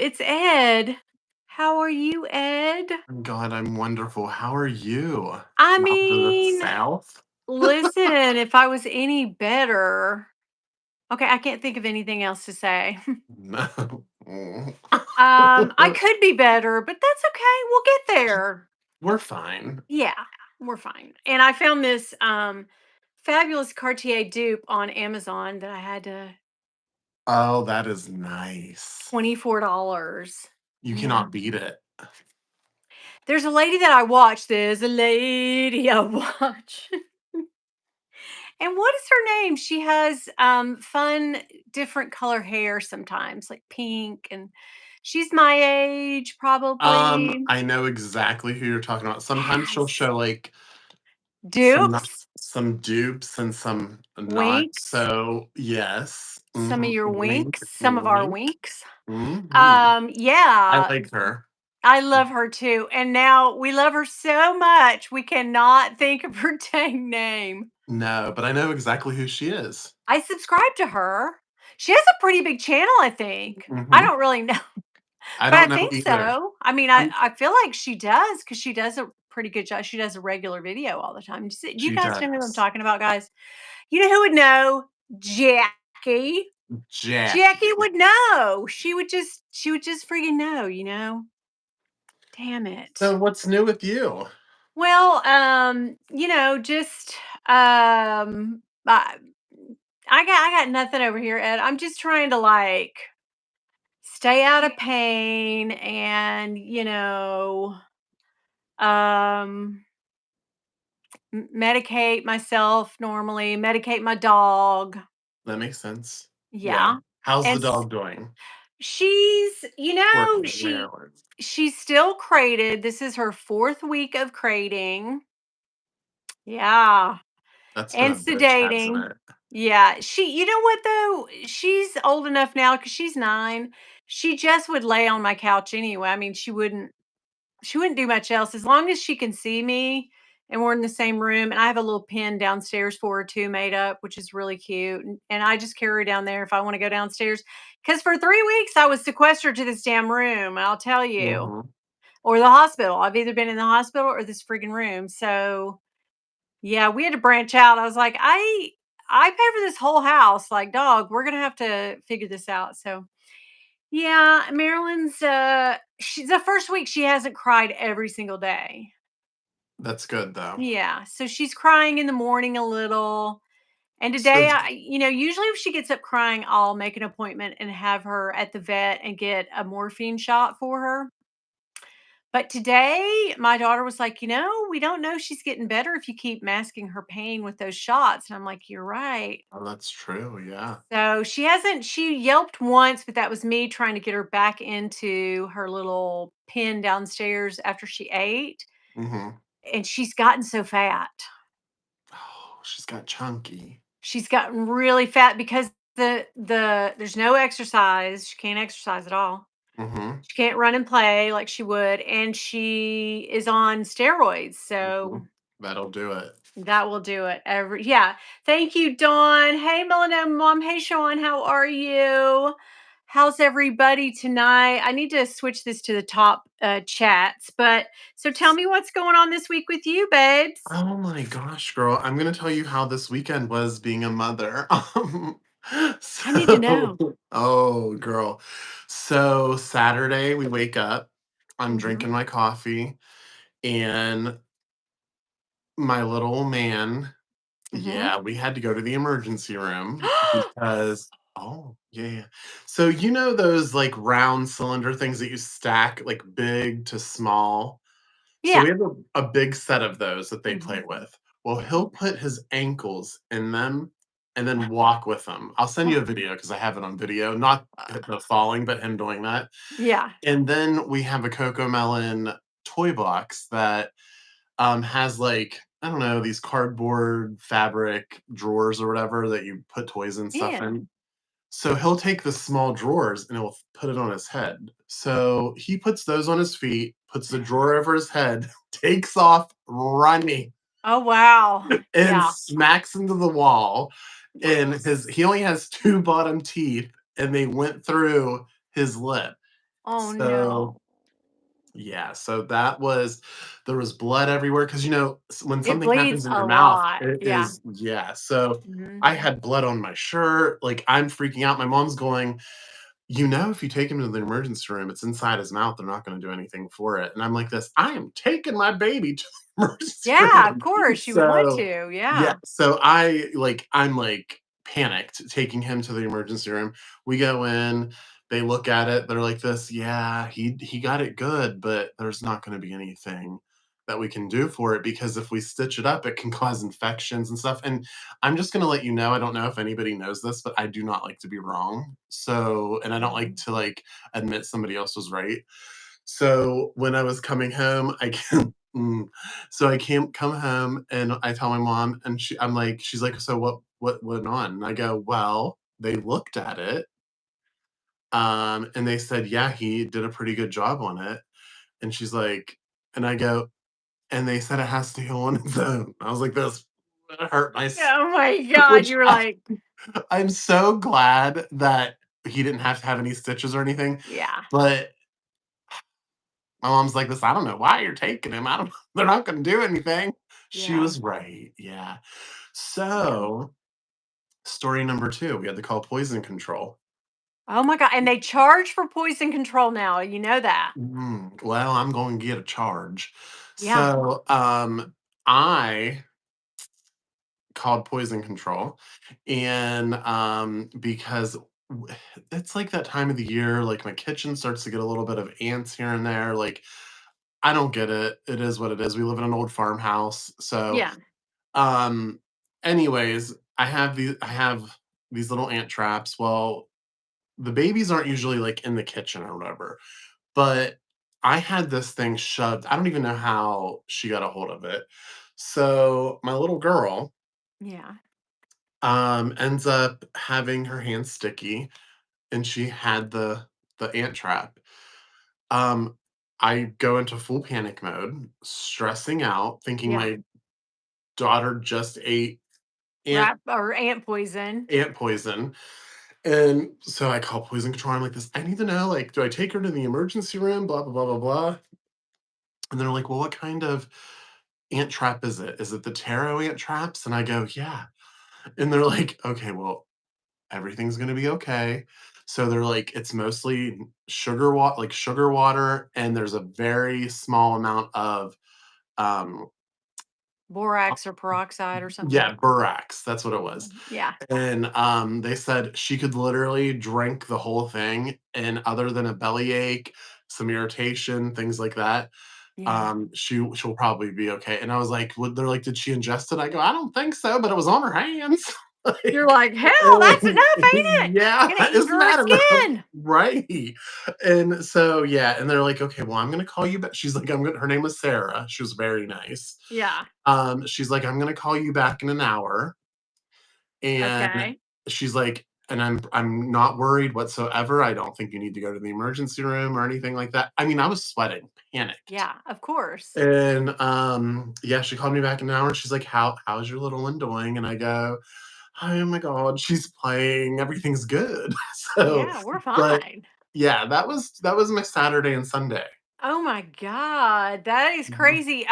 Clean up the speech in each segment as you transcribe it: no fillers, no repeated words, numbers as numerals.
it's Ed. How are you, Ed? God, I'm wonderful. How are you? I Out to the mean, south? listen, if I was any better. Okay, I can't think of anything else to say. No. Mm. I could be better, but that's okay. We'll get there. We're fine. Yeah, we're fine. And I found this fabulous Cartier dupe on Amazon that I had to Oh, that is nice. $24. You Yeah. cannot beat it. There's a lady that I watch. There's a lady I watch. And what is her name? She has fun, different color hair sometimes, like pink, and she's my age, probably. I know exactly who you're talking about. Sometimes she'll Yes. show like some not Dupes, some dupes and some not. winks, So yes. some of your Wink, winks, some of our wink. winks. hmm I Yeah, like her. I love her too. And now we love her so much, we cannot think of her dang name. No, but I know exactly who she is. I subscribe to her. She has a pretty big channel, I think. I hmm don't really know. I But I don't know think either. so. I mean, I'm I feel like she does because she does a pretty good job. She does a regular video all the time. Do you She guys know who I'm does. talking about, guys? You know who would know? Jackie. Jackie Jackie. would know. She would just freaking know. Damn it. So what's new with you? Well, just I got nothing over here, Ed. I'm just trying to like stay out of pain and um medicate myself normally, medicate my dog. That makes sense. Yeah. Yeah. How's the And dog doing? she's, Poor she Maryland. she's still crated. This is her fourth week of crating. Yeah. That's been And a bitch, hasn't sedating. it? Yeah. You know what though? She's old enough now because she's 9. She just would lay on my couch anyway. I mean, she wouldn't do much else as long as she can see me and we're in the same room. And I have a little pen downstairs for her too made up, which is really cute. And I just carry her down there if I want to go downstairs. Because for 3 weeks I was sequestered to this damn room, I'll tell you. Mhm. Or the hospital. I've either been in the hospital or this friggin' room. So yeah, we had to branch out. I was like, I pay for this whole house. Like, dog, we're gonna have to figure this out. So yeah, Marilyn's she's the first week she hasn't cried every single day. That's good though. Yeah, so she's crying in the morning a little. And So today usually if she gets up crying, I'll make an appointment and have her at the vet and get a morphine shot for her. But today my daughter was like, we don't know if she's getting better if you keep masking her pain with those shots. And I'm like, you're right. oh, that's true, yeah. So she yelped once, but that was me trying to get her back into her little pen downstairs after she ate. Mhm. And she's gotten so fat. Oh, she's got chunky. She's gotten really fat because there's no exercise. She can't exercise at all. Mhm. She can't run and play like she would, and she is on steroids. So Mhm. That'll do it. that will do it. Yeah. Thank you, Dawn. Hey, Melanoma Mom. Hey, Sean. How are you? How's everybody tonight? I need to switch this to the top chats. But so tell me what's going on this week with you, babes. Oh my gosh, girl. I'm gonna tell you how this weekend was being a mother. I need to So, know. oh girl. So Saturday we wake up, I'm Hmm. drinking my coffee, and my little man, Hmm. yeah, we had to go to the emergency room because oh, yeah, yeah. So you know those like round cylinder things that you stack like big to small? So Yeah. we have a big set of those that they Hmm. play with. Well, he'll put his ankles in them and then walk with them. I'll send you a video because I have it on video, not the falling, but him doing that. Yeah. And then we have a Coco Melon toy box that has like I don't know these cardboard fabric drawers or whatever that you put toys and stuff Yeah. in. So he'll take the small drawers and he'll put it on his head. So he puts those on his feet, puts the drawer over his head, takes off running, Oh, wow. and Yeah. smacks into the wall. And he only has two bottom teeth, and they went through his lip. Oh, So no. yeah, so that was there was blood everywhere because when It something bleeds happens in a your mouth, lot. it Yeah. is yeah. So Mhm. I had blood on my shirt. Like I'm freaking out. My mom's going, if you take him to the emergency room, it's inside his mouth. They're not going to do anything for it. And I'm like this. I am taking my baby to the emergency Yeah, of room. course, you would want So to, yeah. yeah. So I'm like panicked taking him to the emergency room. We go in. They look at it. They're like this. Yeah, he got it good, but there's not going to be anything that we can do for it because if we stitch it up, it can cause infections and stuff. And I'm just gonna let you know, I don't know if anybody knows this, but I do not like to be wrong. So, and I don't like Mhm. to admit somebody else was right. So when I was coming home, I can so I can't come home and I tell my mom and she's like, so what went on? And I go, well, they looked at it, and they said, yeah, he did a pretty good job on it. And she's like, and I go, and they said it has to heal on its own. I was like, this hurt Oh my god, which you were like I'm so glad that he didn't have to have any stitches or anything, yeah, but my mom's like this, "I don't know why you're taking him. I don't they're not gonna do anything." She yeah, was right, yeah. yeah. So, story number 2, we had to call poison control. Oh my god, and they charge for poison control now, you know that? Well, I'm going to get a charge. Yeah, So, I called poison control, and, because it's like that time of the year, like, my kitchen starts to get a little bit of ants here and there, like, I don't get it. It is what it is. We live in an old farmhouse, so, yeah, um, anyways, I have these little ant traps. Well, the babies aren't usually, like, in the kitchen or whatever, but I had this thing shoved. I don't even know how she got a hold of it. So, my little girl yeah, ends up having her hands sticky, and she had the ant trap. Um, I go into full panic mode, stressing out, thinking yeah. my daughter just ate ant Rat or ant poison. ant poison, and so I call poison control. I'm like this. I need to know, like, do I take her to the emergency room? Blah blah blah blah blah. And they're like, well, what kind of ant trap is it? Is it the taro ant traps? And I go, yeah. And they're like, okay, well, everything's gonna be okay. So they're like, it's mostly sugar water, and there's a very small amount of um Borax or peroxide or something yeah, like that. borax, that's what it was. Yeah, And they said she could literally drink the whole thing, and other than a bellyache, some irritation, things like that, yeah. she'll probably be okay. And I was like, they're like, did she ingest it? I go, I don't think so, but it was on her hands. You're Like, like, "Hell, that's enough, and ain't it? yeah, Gonna eat isn't her that enough? skin." Right. And so yeah, and they're like, okay, well, I'm gonna call you back. She's like, her name was Sarah. She was very nice. Yeah, She's like, I'm gonna call you back in an hour. And okay. she's like, and I'm not worried whatsoever. I don't think you need to go to the emergency room or anything like that. I mean, I was sweating, panicked. Yeah, of course. And yeah, she called me back in an hour. She's like, how's your little one doing? And I go, oh my god, she's playing. Everything's good. So, Yeah, we're but fine. yeah, that was my Saturday and Sunday. Oh my god, that is Mhm. crazy.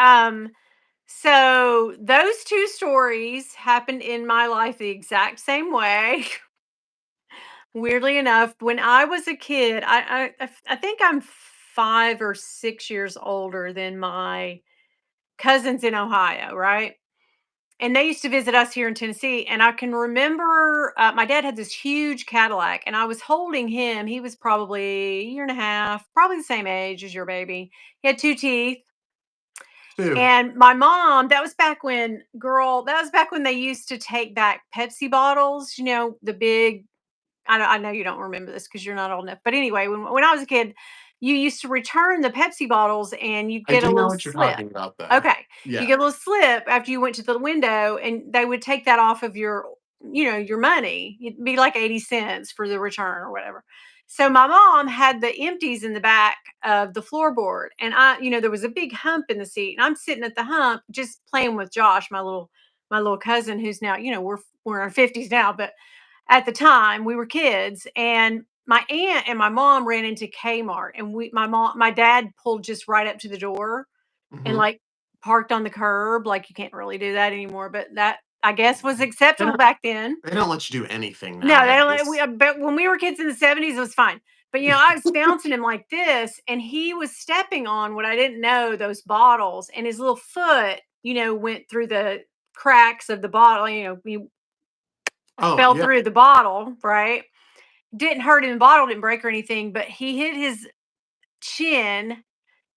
So those 2 stories happened in my life the exact same way. Weirdly enough, when I was a kid, I think I'm 5 or 6 years older than my cousins in Ohio, right? And they used to visit us here in Tennessee, and I can remember, my dad had this huge Cadillac, and I was holding him. He was probably a year and a half, probably the same age as your baby. He had 2 teeth, Two. and my mom that was back when girl, that was back when they used to take back Pepsi bottles, the big I know you don't remember this because 'cause you're not old enough, but anyway, when I was a kid, you used to return the Pepsi bottles and you'd I get a do know little what you're slip. talking about though. Okay. You Yeah. get a little slip after you went to the window, and they would take that off of your money. It'd be like 80 cents for the return or whatever. So my mom had the empties in the back of the floorboard, and there was a big hump in the seat, and I'm sitting at the hump just playing with Josh, my little cousin who's now, we're in our 50s now, but at the time we were kids, and my aunt and my mom ran into Kmart, and my dad pulled just right up to the door and, Mhm. like, parked on the curb. Like, you can't really do that anymore, but that, I guess, was They acceptable don't back then. they don't let you do anything No, they don't let nowadays. but when we were kids in the '70s, it was fine. But, I was bouncing him like this, and he was stepping on what I didn't know, those bottles, and his little foot, went through the cracks of the bottle, he Oh, fell yeah. through the bottle, right? Didn't hurt him, the bottle didn't break or anything, but he hit his chin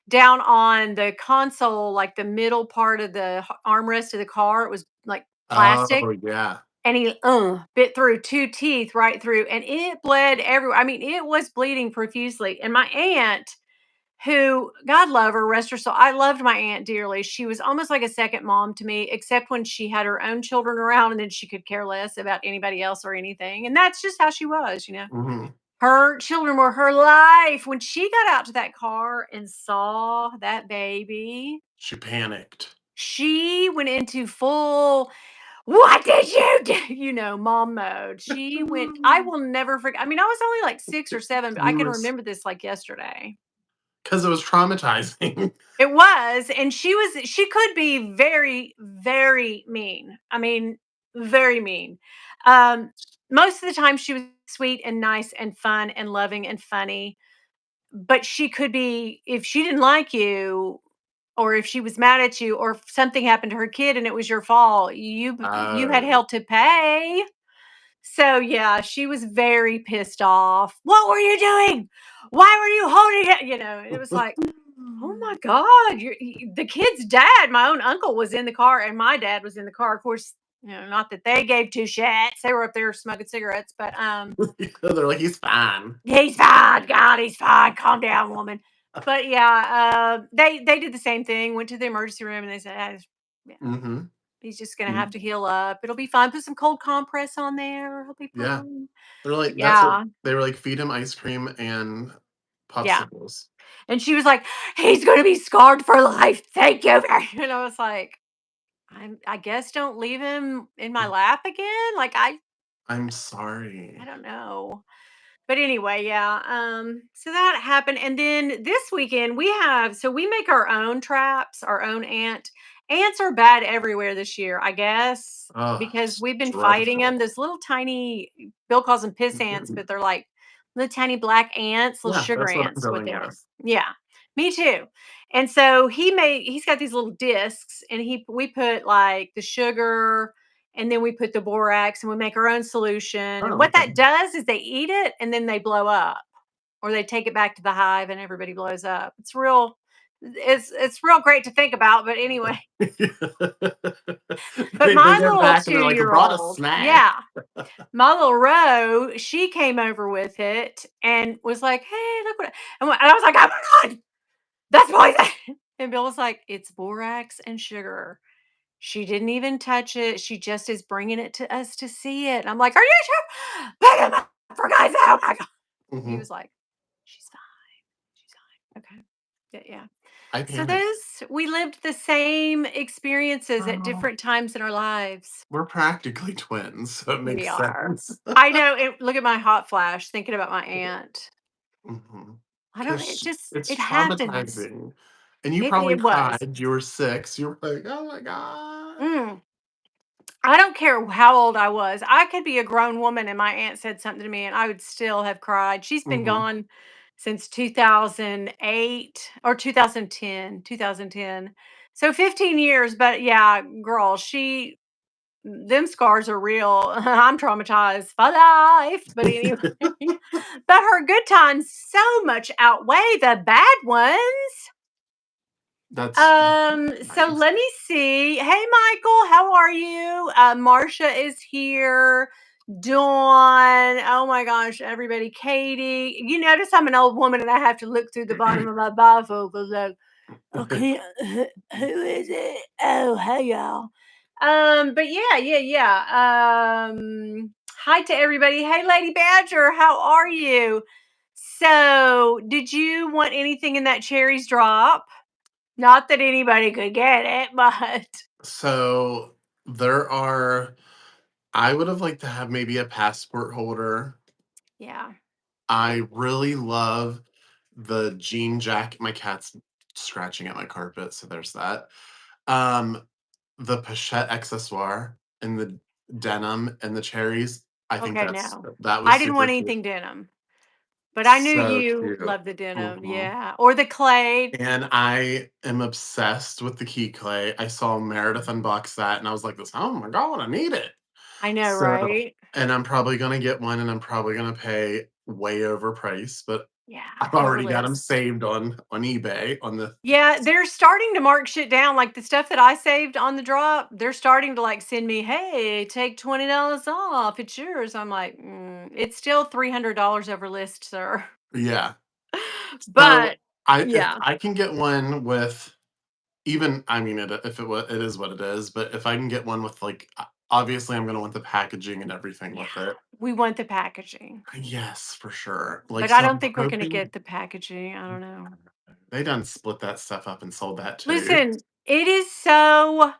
down on the console, like the middle part of the armrest of the car. It was like plastic, Oh, yeah. and he bit through two teeth right through, and it bled everywhere. I mean, it was bleeding profusely. And my aunt, who, God love her, rest her soul, I loved my aunt dearly. She was almost like a second mom to me, except when she had her own children around, and then she could care less about anybody else or anything. And that's just how she was. Mhm. Her children were her life. When she got out to that car and saw that baby, She panicked. she went into full, "What did you do?" Mom mode. She went, I will never forget. I mean, I was only like 6 or 7, but I You can were remember this like yesterday. because it was traumatizing. It was, and she could be very, very mean. I mean, very mean. Um, Most of the time she was sweet and nice and fun and loving and funny. But she could be, if she didn't like you, or if she was mad at you, or if something happened to her kid and it was your fault, you had Oh. hell to pay. So yeah, she was very pissed off. What were you doing? Why were you holding it? It was like, oh my God, the kid's dad, my own uncle, was in the car, and my dad was in the car. Of course, not that they gave two shits. They were up there smoking cigarettes, but They're like, "He's fine." he's fine. God, he's fine. Calm down, woman. But yeah, they did the same thing. Went to the emergency room, and they said, yeah, Mhm. he's just gonna have Mm, to heal up. It'll be fine. Put some cold compress on there. He'll be yeah. fine." They're like But that's what yeah, they were like, "Feed him ice cream and yeah. popsicles." And she was like, "He's gonna be scarred for life. Thank you." And I was like, I guess don't leave him in my lap again. Like I'm sorry. I don't know. But anyway, yeah. So that happened. And then this weekend we make our own traps, our own ant. Ants are bad everywhere this year, I guess, Oh, because it's we've been fighting them. dreadful. Those little tiny, Bill calls them piss ants, but they're like little tiny black ants, little Yeah, sugar that's what I'm ants, what going they are. with. Yeah. Me too. And so he's got these little discs, and we put like the sugar, and then we put the borax, and we make our own solution. And Oh, what okay. that does is they eat it and then they blow up, or they take it back to the hive and everybody blows up. It's real great to think about, but anyway. But They my get little back and they're like, "I 2-year brought a old, snack." yeah, my little Ro, she came over with it and was like, "Hey, look what," and I was like, "Oh my God, that's poison." And Bill was like, "It's borax and sugar." She didn't even touch it. She just is bringing it to us to see it. And I'm like, "Are you sure? Put him up for God's sake." Oh my God. He Mhm. was like, "She's fine. She's fine." Okay. Yeah. Yeah. I So panicked. we lived the same experiences at Oh. different times in our lives. We're practically twins, so it We makes are. sense. I know. Look at my hot flash thinking about my aunt. Mhm. I don't, it 'Cause just, it's it happens. traumatizing, and you probably It was. cried, you were 6, you were like, "Oh my god." Mm. I don't care how old I was. I could be a grown woman and my aunt said something to me and I would still have cried. She's been Mhm. gone since 2008 or 2010, 2010. So 15 years, but yeah, girl, them scars are real. I'm traumatized for life. But anyway, but her good times so much outweigh the bad ones. That's So nice. let me see. Hey, Michael, how are you? Marcia is here. Dawn. Oh my gosh, everybody. Katie. You notice I'm an old woman and I have to look through the bottom of my bifocals. Like, okay, who is it? Oh, hey y'all. But yeah, yeah, yeah. Hi to everybody. Hey, Lady Badger, how are you? So, did you want anything in that cherries drop? Not that anybody could get it, but So, there are I would have liked to have maybe a passport holder, yeah. I really love the jean jacket. My cat's scratching at my carpet, so there's that. Um, the pochette accessoire and the denim and the cherries. I think Okay, no. that I was didn't super want cute. anything denim, but I knew So you cute. loved the denim, Mhm. yeah, or the clay. And I am obsessed with the key clay. I saw Meredith Mhm. unbox that and I was like this, oh my god, I need it. I know, So, right? and I'm probably gonna get one and I'm probably gonna pay way over price, but Yeah, I've over already got them list. saved on eBay on the Yeah, they're starting to mark shit down, like, the stuff that I saved on the drop, they're starting to, like, send me, "Hey, take $20 off, it's yours." I'm like, "It's still $300 over list, sir." yeah. So But if yeah, I can get one with even I mean it is what it is, but if I can get one with like obviously I'm gonna want the packaging and everything yeah, with it. we want the packaging, Yes, for sure. Like but I so don't I'm think we're gonna hoping get the packaging, I don't know. they done split that stuff up and sold that too. Listen, it is so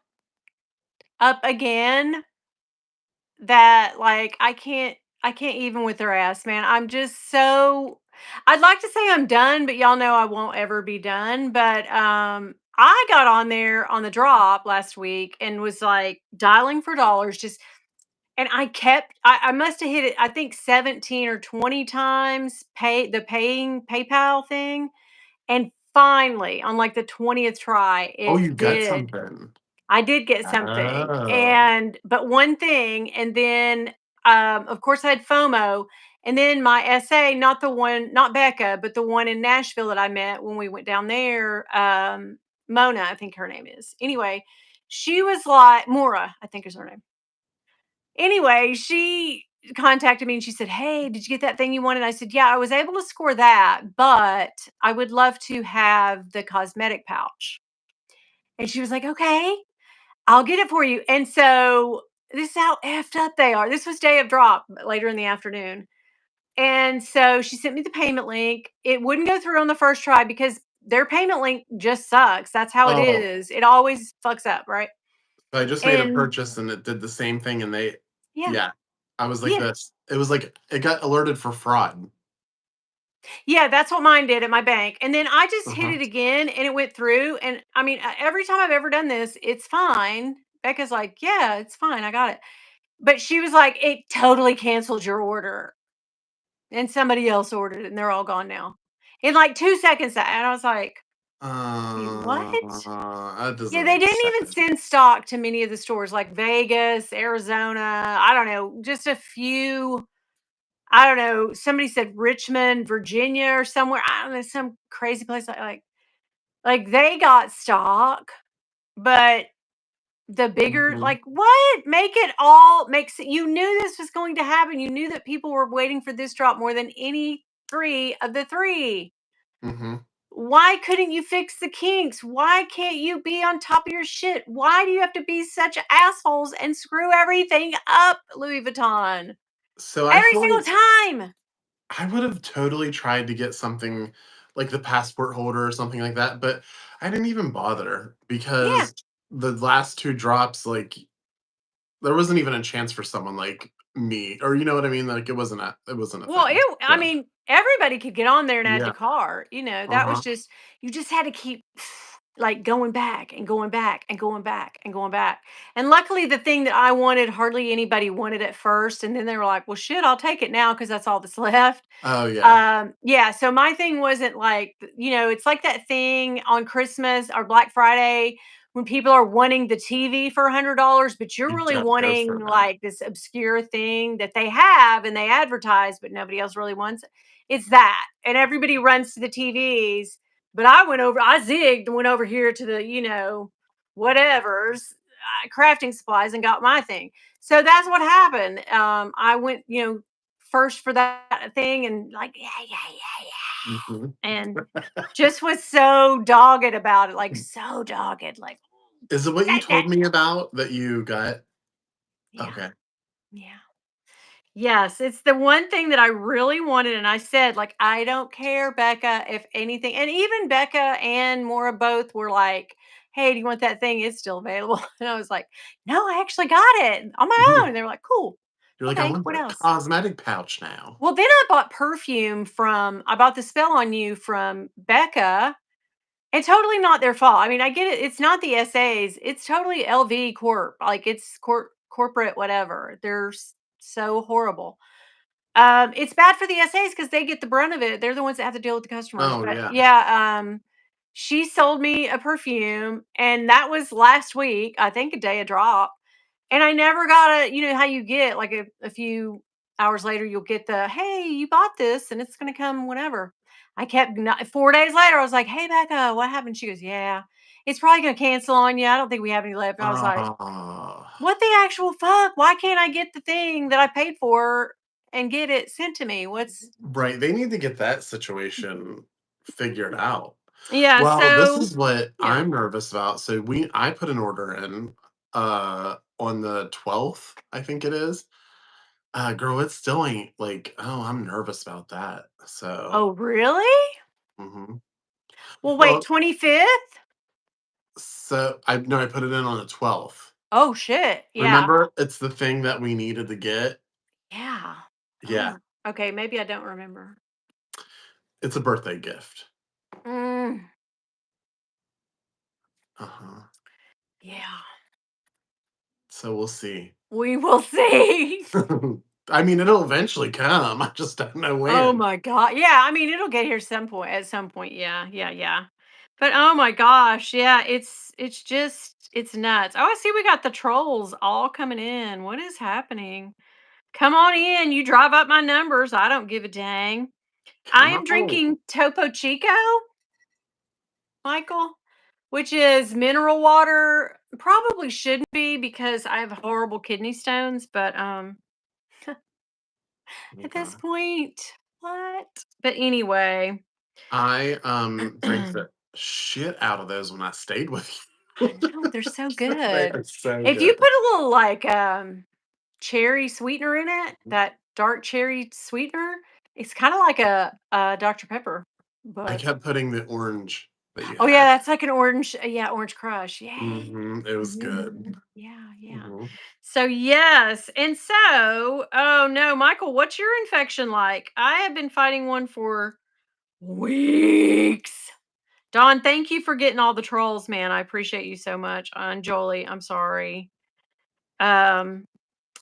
up again that, like, I can't even with their ass, man. I'm just so I'd like to say I'm done, but y'all know I won't ever be done. But I got on there on the drop last week and was like dialing for dollars, just and I must have hit it, I think 17 or 20 times paying PayPal thing. And finally, on like the 20th try, Oh, it you got did. something. I did get something, Oh. and but one thing, and then, of course, I had FOMO, and then my SA, not the one, not Becca, but the one in Nashville that I met when we went down there, Mona, I think her name is. Anyway, she was like Mora, I think is her name. Anyway, she contacted me and she said, "Hey, did you get that thing you wanted?" I said, "Yeah, I was able to score that, but I would love to have the cosmetic pouch." And she was like, "Okay." I'll get it for you. And so this is how effed up they are. This was day of drop later in the afternoon. And so she sent me the payment link. It wouldn't go through on the first try because their payment link just sucks. That's how it Oh, is. It always fucks up, right? I just made a And purchase and it did the same thing and they yeah, yeah. I was like yeah, this. It was like it got alerted for fraud. yeah, that's what mine did at my bank. And then I just hit Uh-huh. it again and it went through. And I mean, every time I've ever done this, it's fine. Becca's like, "Yeah, it's fine. I got it." But she was like, "It totally canceled your order." And somebody else ordered it, and they're all gone now. In like 2 seconds, and I was like, "Wait, what?" That Yeah, doesn't they make didn't even sense. send stock to many of the stores like Vegas, Arizona, I don't know, just a few. I don't know, somebody said Richmond, Virginia or somewhere, I don't know, some crazy place like they got stock, but the bigger Mhm, like, what? Make it all makes you knew this was going to happen. You knew that people were waiting for this drop more than any 3 of the 3. mhm. Why couldn't you fix the kinks? Why can't you be on top of your shit? Why do you have to be such assholes and screw everything up, Louis Vuitton? So I Every feel single like time. I would have totally tried to get something like the passport holder or something like that, but I didn't even bother Yeah. because the last 2 drops, like, there wasn't even a chance for someone like me, or you know what I mean? Like, it wasn't a Well, thing. I So, mean, everybody could get on there and add to yeah. cart. That was Uh-huh. just you just had to keep like going back and going back and going back and going back. And luckily the thing that I wanted hardly anybody wanted at first and then they were like, "Well, shit, I'll take it now because that's all that's left." Oh, yeah. Yeah, so my thing wasn't like, it's like that thing on Christmas or Black Friday when people are wanting the TV for $100, but you're You really don't go wanting for that. like this obscure thing that they have and they advertise, but nobody else really wants it. It's that. And everybody runs to the TVs. But I zigged and went over here to the, whatever's crafting supplies and got my thing. So that's what happened. I went, first for that thing and like, yeah, yeah, yeah, Mhm. yeah. And just was so dogged about it, like so dogged, like Is it what you that, that. told me about that you got? Yeah, Okay. yeah. Yes, it's the one thing that I really wanted, and I said, like, "I don't care, Becca, if anything," and even Becca and Maura both were like, "Hey, do you want that thing? It's still available." And I was like, "No, I actually got it on my own." Mhm. And they were like, "Cool." You're like, "I Okay, want what the else? cosmetic pouch now." Well, then I bought the Spell on You from Becca, and totally not their fault. I memean, I get it. It's not the SAs. It's totally LV Corp. Like it's corporate whatever. They're so horrible. It's bad for the SAs because they get the brunt of it. They're the ones that have to deal with the customers. Oh, But yeah. yeah, she sold me a perfume, and that was last week. I think a day a drop, and I never got a. You know how you get like a few hours later, you'll get the hey, you bought this, and it's going to come whenever. I kept 4 days later. I was like, hey, Becca, what happened? She goes, yeah, it's probably going to cancel on you. I don't think we have any left. And I was like, Oh, what the actual fuck? Why can't I get the thing that I paid for and get it sent to me? What's right, they need to get that situation figured out. yeah, Well, this so is what yeah. I'm nervous about. So I put an order in, on the 12th, I think it is. Girl, it still ain't like, oh, I'm nervous about that. So, Oh, really? mhm. Well, wait, Well, 25th? so I no, I put it in on the 12th. Oh shit. Yeah. Remember, it's the thing that we needed to get? Yeah. Yeah, Oh. Okay, maybe I don't remember. it's a birthday gift. Mm, Uh-huh. yeah. So we'll see. We will see. I mean, it'll eventually come. I just don't know Oh when. my god. Yeah, I mean it'll get here at some point. Yeah, yeah, yeah. But oh my gosh, yeah, it's just it's nuts. Oh, I see we got the trolls all coming in. What is happening? Come on in. You drive up my numbers. I don't give a dang. I Come am on. drinking Topo Chico, Michael, which is mineral water. Probably shouldn't be because I have horrible kidney stones, but at this Okay. point, what? But anyway, I drank I the shit out of those when I stayed with you. know they're so They good. are so If you good. put a little like cherry sweetener in it, that dark cherry sweetener, it's kind of like a Dr. Pepper, I but kept putting the orange that you oh yeah, had. that's like an orange, yeah, orange crush. Yay. It was good. Mhm. Yeah, yeah. Mhm. So yes, and so, oh no, Michael, what's your infection like? I have been fighting one for weeks. Don, thank you for getting all the trolls, man. I appreciate you so much. And Jolie, I'm sorry. Um,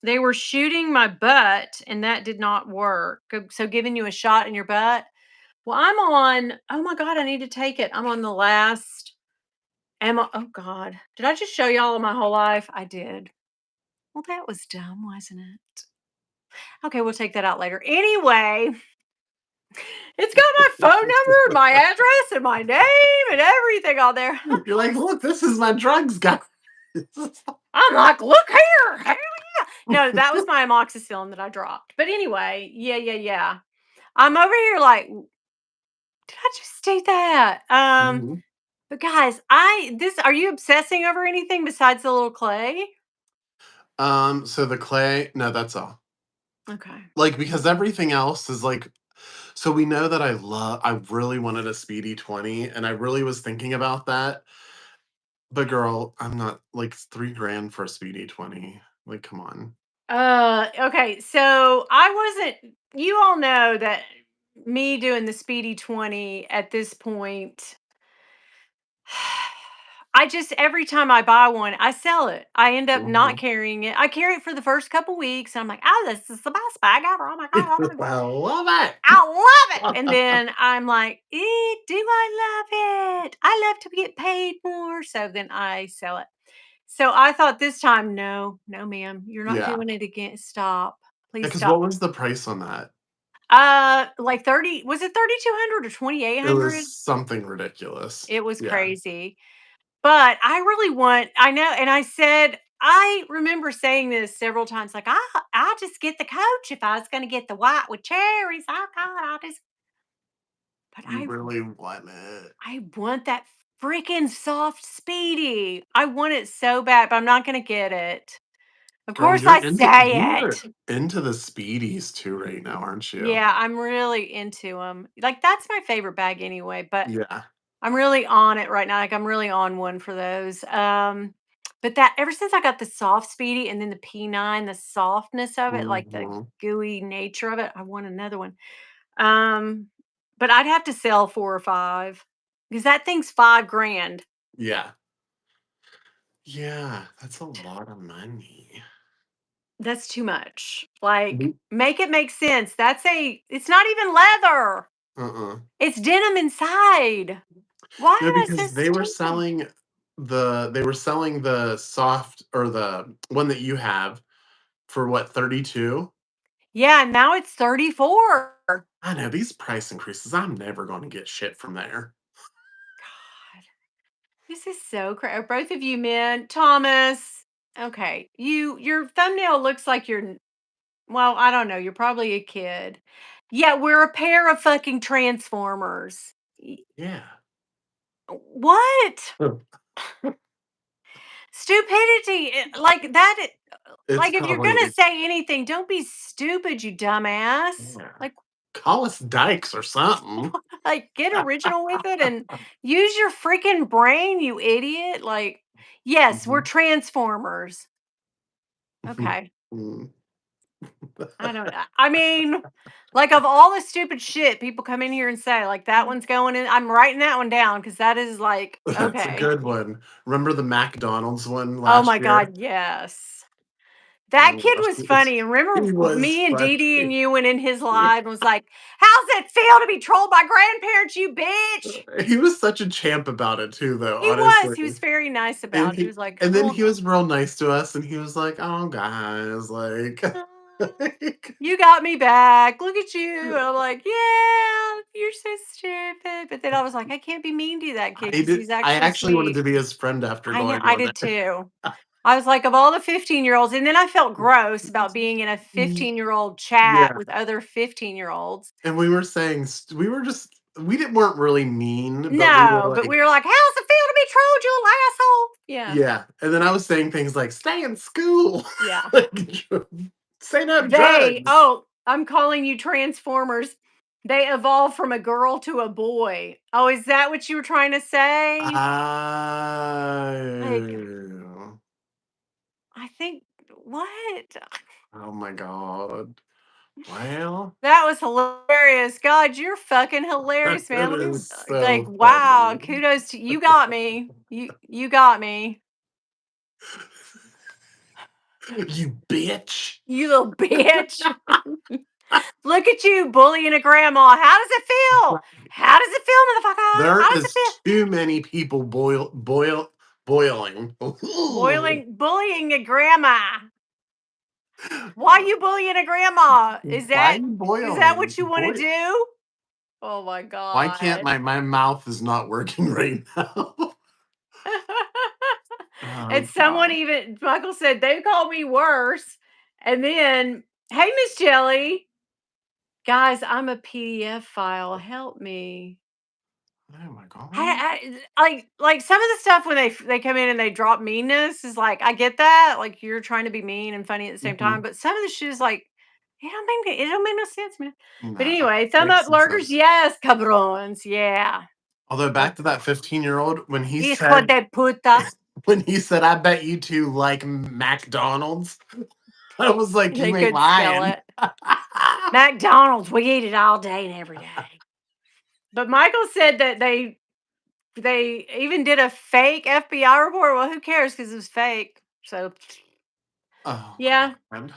they were shooting my butt, and that did not work. So giving you a shot in your butt. Well, I'm on. Oh my god, I need to take it. I'm on the last. Oh god, did I just show y'all my whole life? I did. Well, that was dumb, wasn't it? Okay, we'll take that out later. Anyway, it's got my phone number, my address, and my name and everything on there. You're like, look, this is my drugs, guys. I'm like, look here. Hell yeah. No, that was my amoxicillin that I dropped. But anyway, yeah, yeah, yeah. I'm over here like, did I just do that? Mhm. But guys, are you obsessing over anything besides the little clay? So the clay, no, that's all. Okay. Like, because everything else is like, so we know that I really wanted a Speedy 20, and I really was thinking about that. But girl, I'm not like, it's 3 grand for a Speedy 20. Like, come on. Okay. So I wasn't, you all know that me doing the Speedy 20 at this point, I just every time I buy one, I sell it. I end up not Mhm. carrying it. I carry it for the first couple weeks. And I'm like, oh, this is the best bag ever. Oh my god, oh my god. I love it. I love it. And then I'm like, do I love it? I love to get paid more. So then I sell it. So I thought this time, no, no, ma'am, you're not Yeah. doing it again. Stop. Please Because stop. what was the price on that? Like 30, was it 3,200 or It was 2,800? something ridiculous. It was Yeah. crazy. But I really want, I know, and I said, I remember saying this several times, like, I just get the coach if I was gonna get the white with cherries. Oh God, I just but You really want it. I want that freaking soft speedy. I want it so bad, but I'm not gonna get it. Of Girl, course I you say are it. into the speedies too right now, aren't you? Yeah, I'm really into them. Like that's my favorite bag anyway, but Yeah. I'm really on it right now. Like I'm really on one for those. But that ever since I got the soft speedy and then the P9, the softness of it, like the Mhm. gooey nature of it, I want another one. Um, but I'd have to sell 4 or 5 because that thing's 5 grand. Yeah. Yeah, that's a lot of money. That's too much. Like, Mhm. make it make sense. It's not even leather. Uh-uh. It's denim inside. Why No, am I so because stupid? they were selling the soft or the one that you have for what, 32? Yeah, now it's 34. I know these price increases, I'm never gonna get shit from there. God, this is so crazy. Both of you men, Thomas. Okay, your thumbnail looks like well, I don't know. You're probably a kid. Yeah, we're a pair of fucking transformers. Yeah. What? Stupidity. Like that. It's Like if you're probably gonna say anything, don't be stupid, you dumbass. yeah. Like, Call us dykes or something. like get original with it and use your freaking brain, you idiot. Like, yes, we're Mhm. transformers. Okay. Mm. I don't I mean, like of all the stupid shit people come in here and say, like that one's going in. I'm writing that one down because that is like, That's a okay. good one. Remember the McDonald's one Oh my last year? God, yes. That Oh kid gosh, was funny. And remember he was me and Dee Dee and funny. you went in his live and was like, how's it feel to be trolled by grandparents, you bitch? He was such a champ about it too, though, He was. honestly. He was very nice And about it. He he was like, and then oh, he was real nice to us, and he was like, "Oh, guys, like, you got me back. Look at you. And I'm like, yeah, you're so stupid. But then I was like, I can't be mean to that kid because he's I actually actually wanted sweet. to be his friend after I know. going I on did there. too. I was like, of all the 15-year-olds, and then I felt gross about being in a Ye 15-year-old chat yeah, with other 15-year-olds. and we were saying we were just we didn't weren't really mean, but we were No, but we like were like, how's it feel to be trolled, you little asshole? Yeah. yeah, and then I was saying things like, "Stay in school." Yeah. Like, "Say no to drugs." I'm calling you Transformers. They evolved from a girl to a boy. Oh, is that what you were trying to say? Like, Oh. I think, what? Oh my god. Well, That was hilarious. God, you're fucking hilarious, man. that Look at is like, so wow, funny. kudos to you. Got me. You got me. You bitch. You little bitch. Look at you bullying a grandma. How does it feel? How does it feel, motherfucker? There How does it is feel? too many people boiling. Bullying a grandma. Why you bullying a grandma? Why are you Is that boiling? what you want to do? Oh my Why can't god. my mouth is not working right now? Oh And someone god. even Michael said they called me worse. And then, hey Miss Jelly, guys, I'm a PDF file. Help me. Oh my god. Like some of the stuff when they come in and they drop meanness is like I get that, like you're trying to be mean and funny at the same time, Mhm. but some of the shit is like it don't make no sense, man. But No, anyway, thumb makes up some lurkers, sense. yes, cabrons, yeah. Although back to that 15-year-old Hijo de puta. when he said, "I bet you two like McDonald's." I was like, They "You ain't could spell lying." it. McDonald's, we eat it all day and every day. But Michael said that they even did a fake FBI report. Well, who cares? Because it was fake. So Oh yeah. god.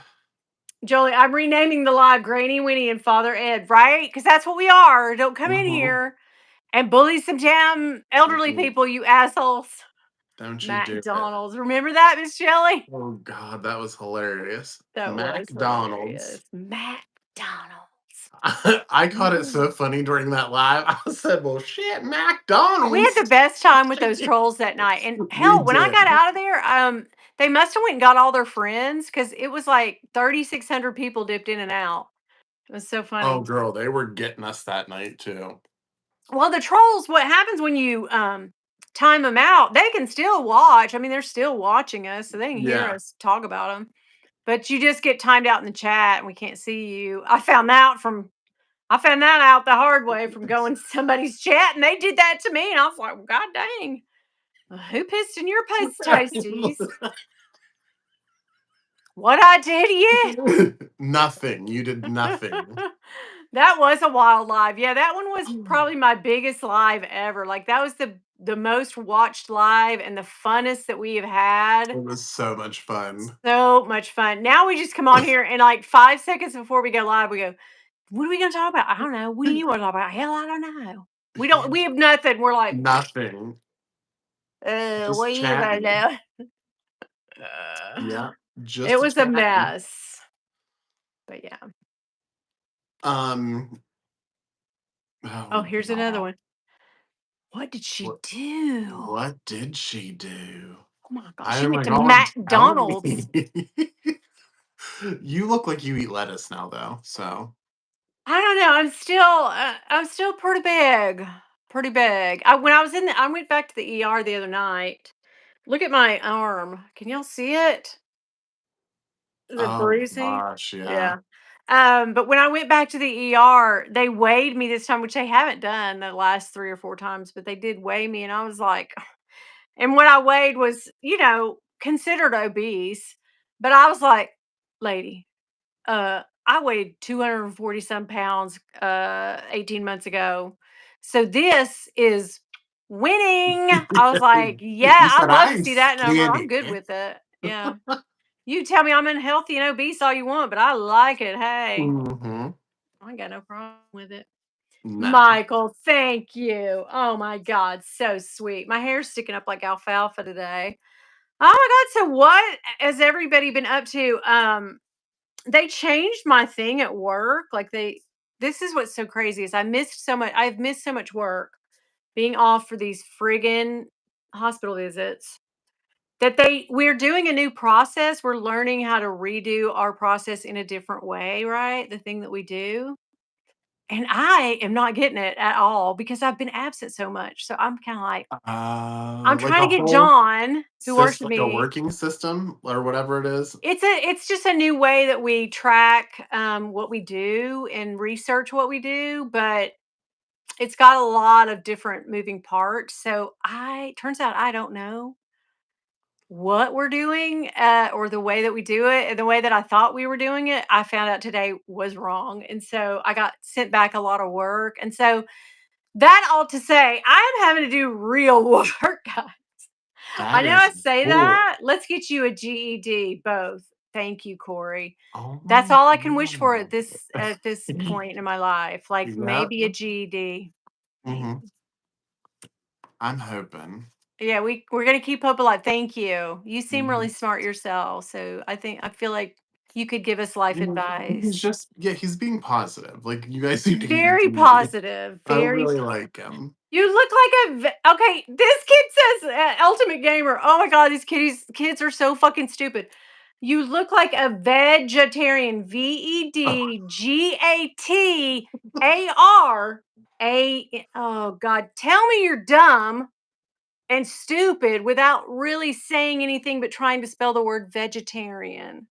Jolie, I'm renaming the live Granny Winnie and Father Ed, right? Because that's what we are. Don't come in Mhm. here and bully some damn elderly Mhm. people, you assholes. Don't you do it. McDonald's. Remember that, Miss Shelley? Oh god, that was hilarious. That was McDonald's. hilarious. McDonald's. I caught it so Mm. funny during that live. I said, "Well, shit, We had the McDonald's." best time with those trolls that night. And We hell, when I got did. out of there, they must have went and got all their friends because it was like 3,600 people dipped in and out. It was so Oh funny. girl, they were getting us that night too. Well, the trolls, what happens when you time them out, they can still watch. I mean, they're still watching us, so they can hear Yeah. us talk about them. But you just get timed out in the chat and we can't see you. I found that out the hard way from going to somebody's chat and they did that to me. And I was like, well, God dang. Who pissed in your toasties? What I did to you? Nothing. You did nothing. That was a wild live. Yeah, that one was probably my biggest live ever. Like that was the most watched live and the funnest that we have had. It was so much fun. So much fun. Now we just come on here and like 5 seconds before we go live, we go, what are we gonna talk about? I don't know. What do you want to talk about? Hell, I don't know. We have nothing. We're like, Nothing. what Just are you gonna chatting. do? Yeah, It just was a chatting. mess. But yeah. Um, Oh, oh here's another god. one. What did she What do? what did she do? Oh my god, she Oh went my to god, tell me. McDonald's. You look like you eat lettuce now though, so I don't know. I'm still pretty big. Pretty big. When I was in the I went back to the ER the other night. Look at my arm. Can y'all see it? The oh bruising? gosh, yeah. Yeah. But when I went back to the ER, they weighed me this time, which they haven't done the last 3 or 4 times, but they did weigh me and I was like, and what I weighed was, considered obese, but I was like, lady, I weighed 240 some pounds 18 months ago. So this is winning. I was like, yeah, You I said love to I'm see that number. I'm skinny. good with it. Yeah. You tell me I'm unhealthy and obese all you want, but I like it. Hey, Mhm. I ain't got no problem with it. No. Michael, thank you. Oh my God, so sweet. My hair's sticking up like alfalfa today. Oh my God. So what has everybody been up to? They changed my thing at work. This is what's so crazy is I've missed so much work being off for these friggin' hospital visits that we're doing a new process. We're learning how to redo our process in a different way, right? The thing that we do. And I am not getting it at all because I've been absent so much. So I'm kind of like, I'm Like trying a to get whole John, who works with like a me. working system or whatever it is. It's just a new way that we track what we do and research what we do, but it's got a lot of different moving parts. So I turns out I don't know what we're doing or the way that we do it and the way that I thought we were doing it. I found out today was wrong, and so I got sent back a lot of work. And so that all to say, I am having to do real work, guys. I That know I is say cool. that. Let's get you a GED, both. Thank you, Corey. Oh That's my all I can wish for god. at this point in my life. Like Yep. maybe a GED. Thank Mhm. I'm hoping. Yeah, we're gonna keep hope alive. Thank you. You seem really Mhm. smart yourself, so I feel like you could give us life He's advice. just yeah, he's being positive. Like you guys need to Very be. positive. I Very. really like him. You look like okay. This kid says ultimate gamer. Oh my god, these kids are so fucking stupid. You look like a vegetarian. VEDGATAR. Oh god, tell me you're dumb and stupid without really saying anything but trying to spell the word vegetarian.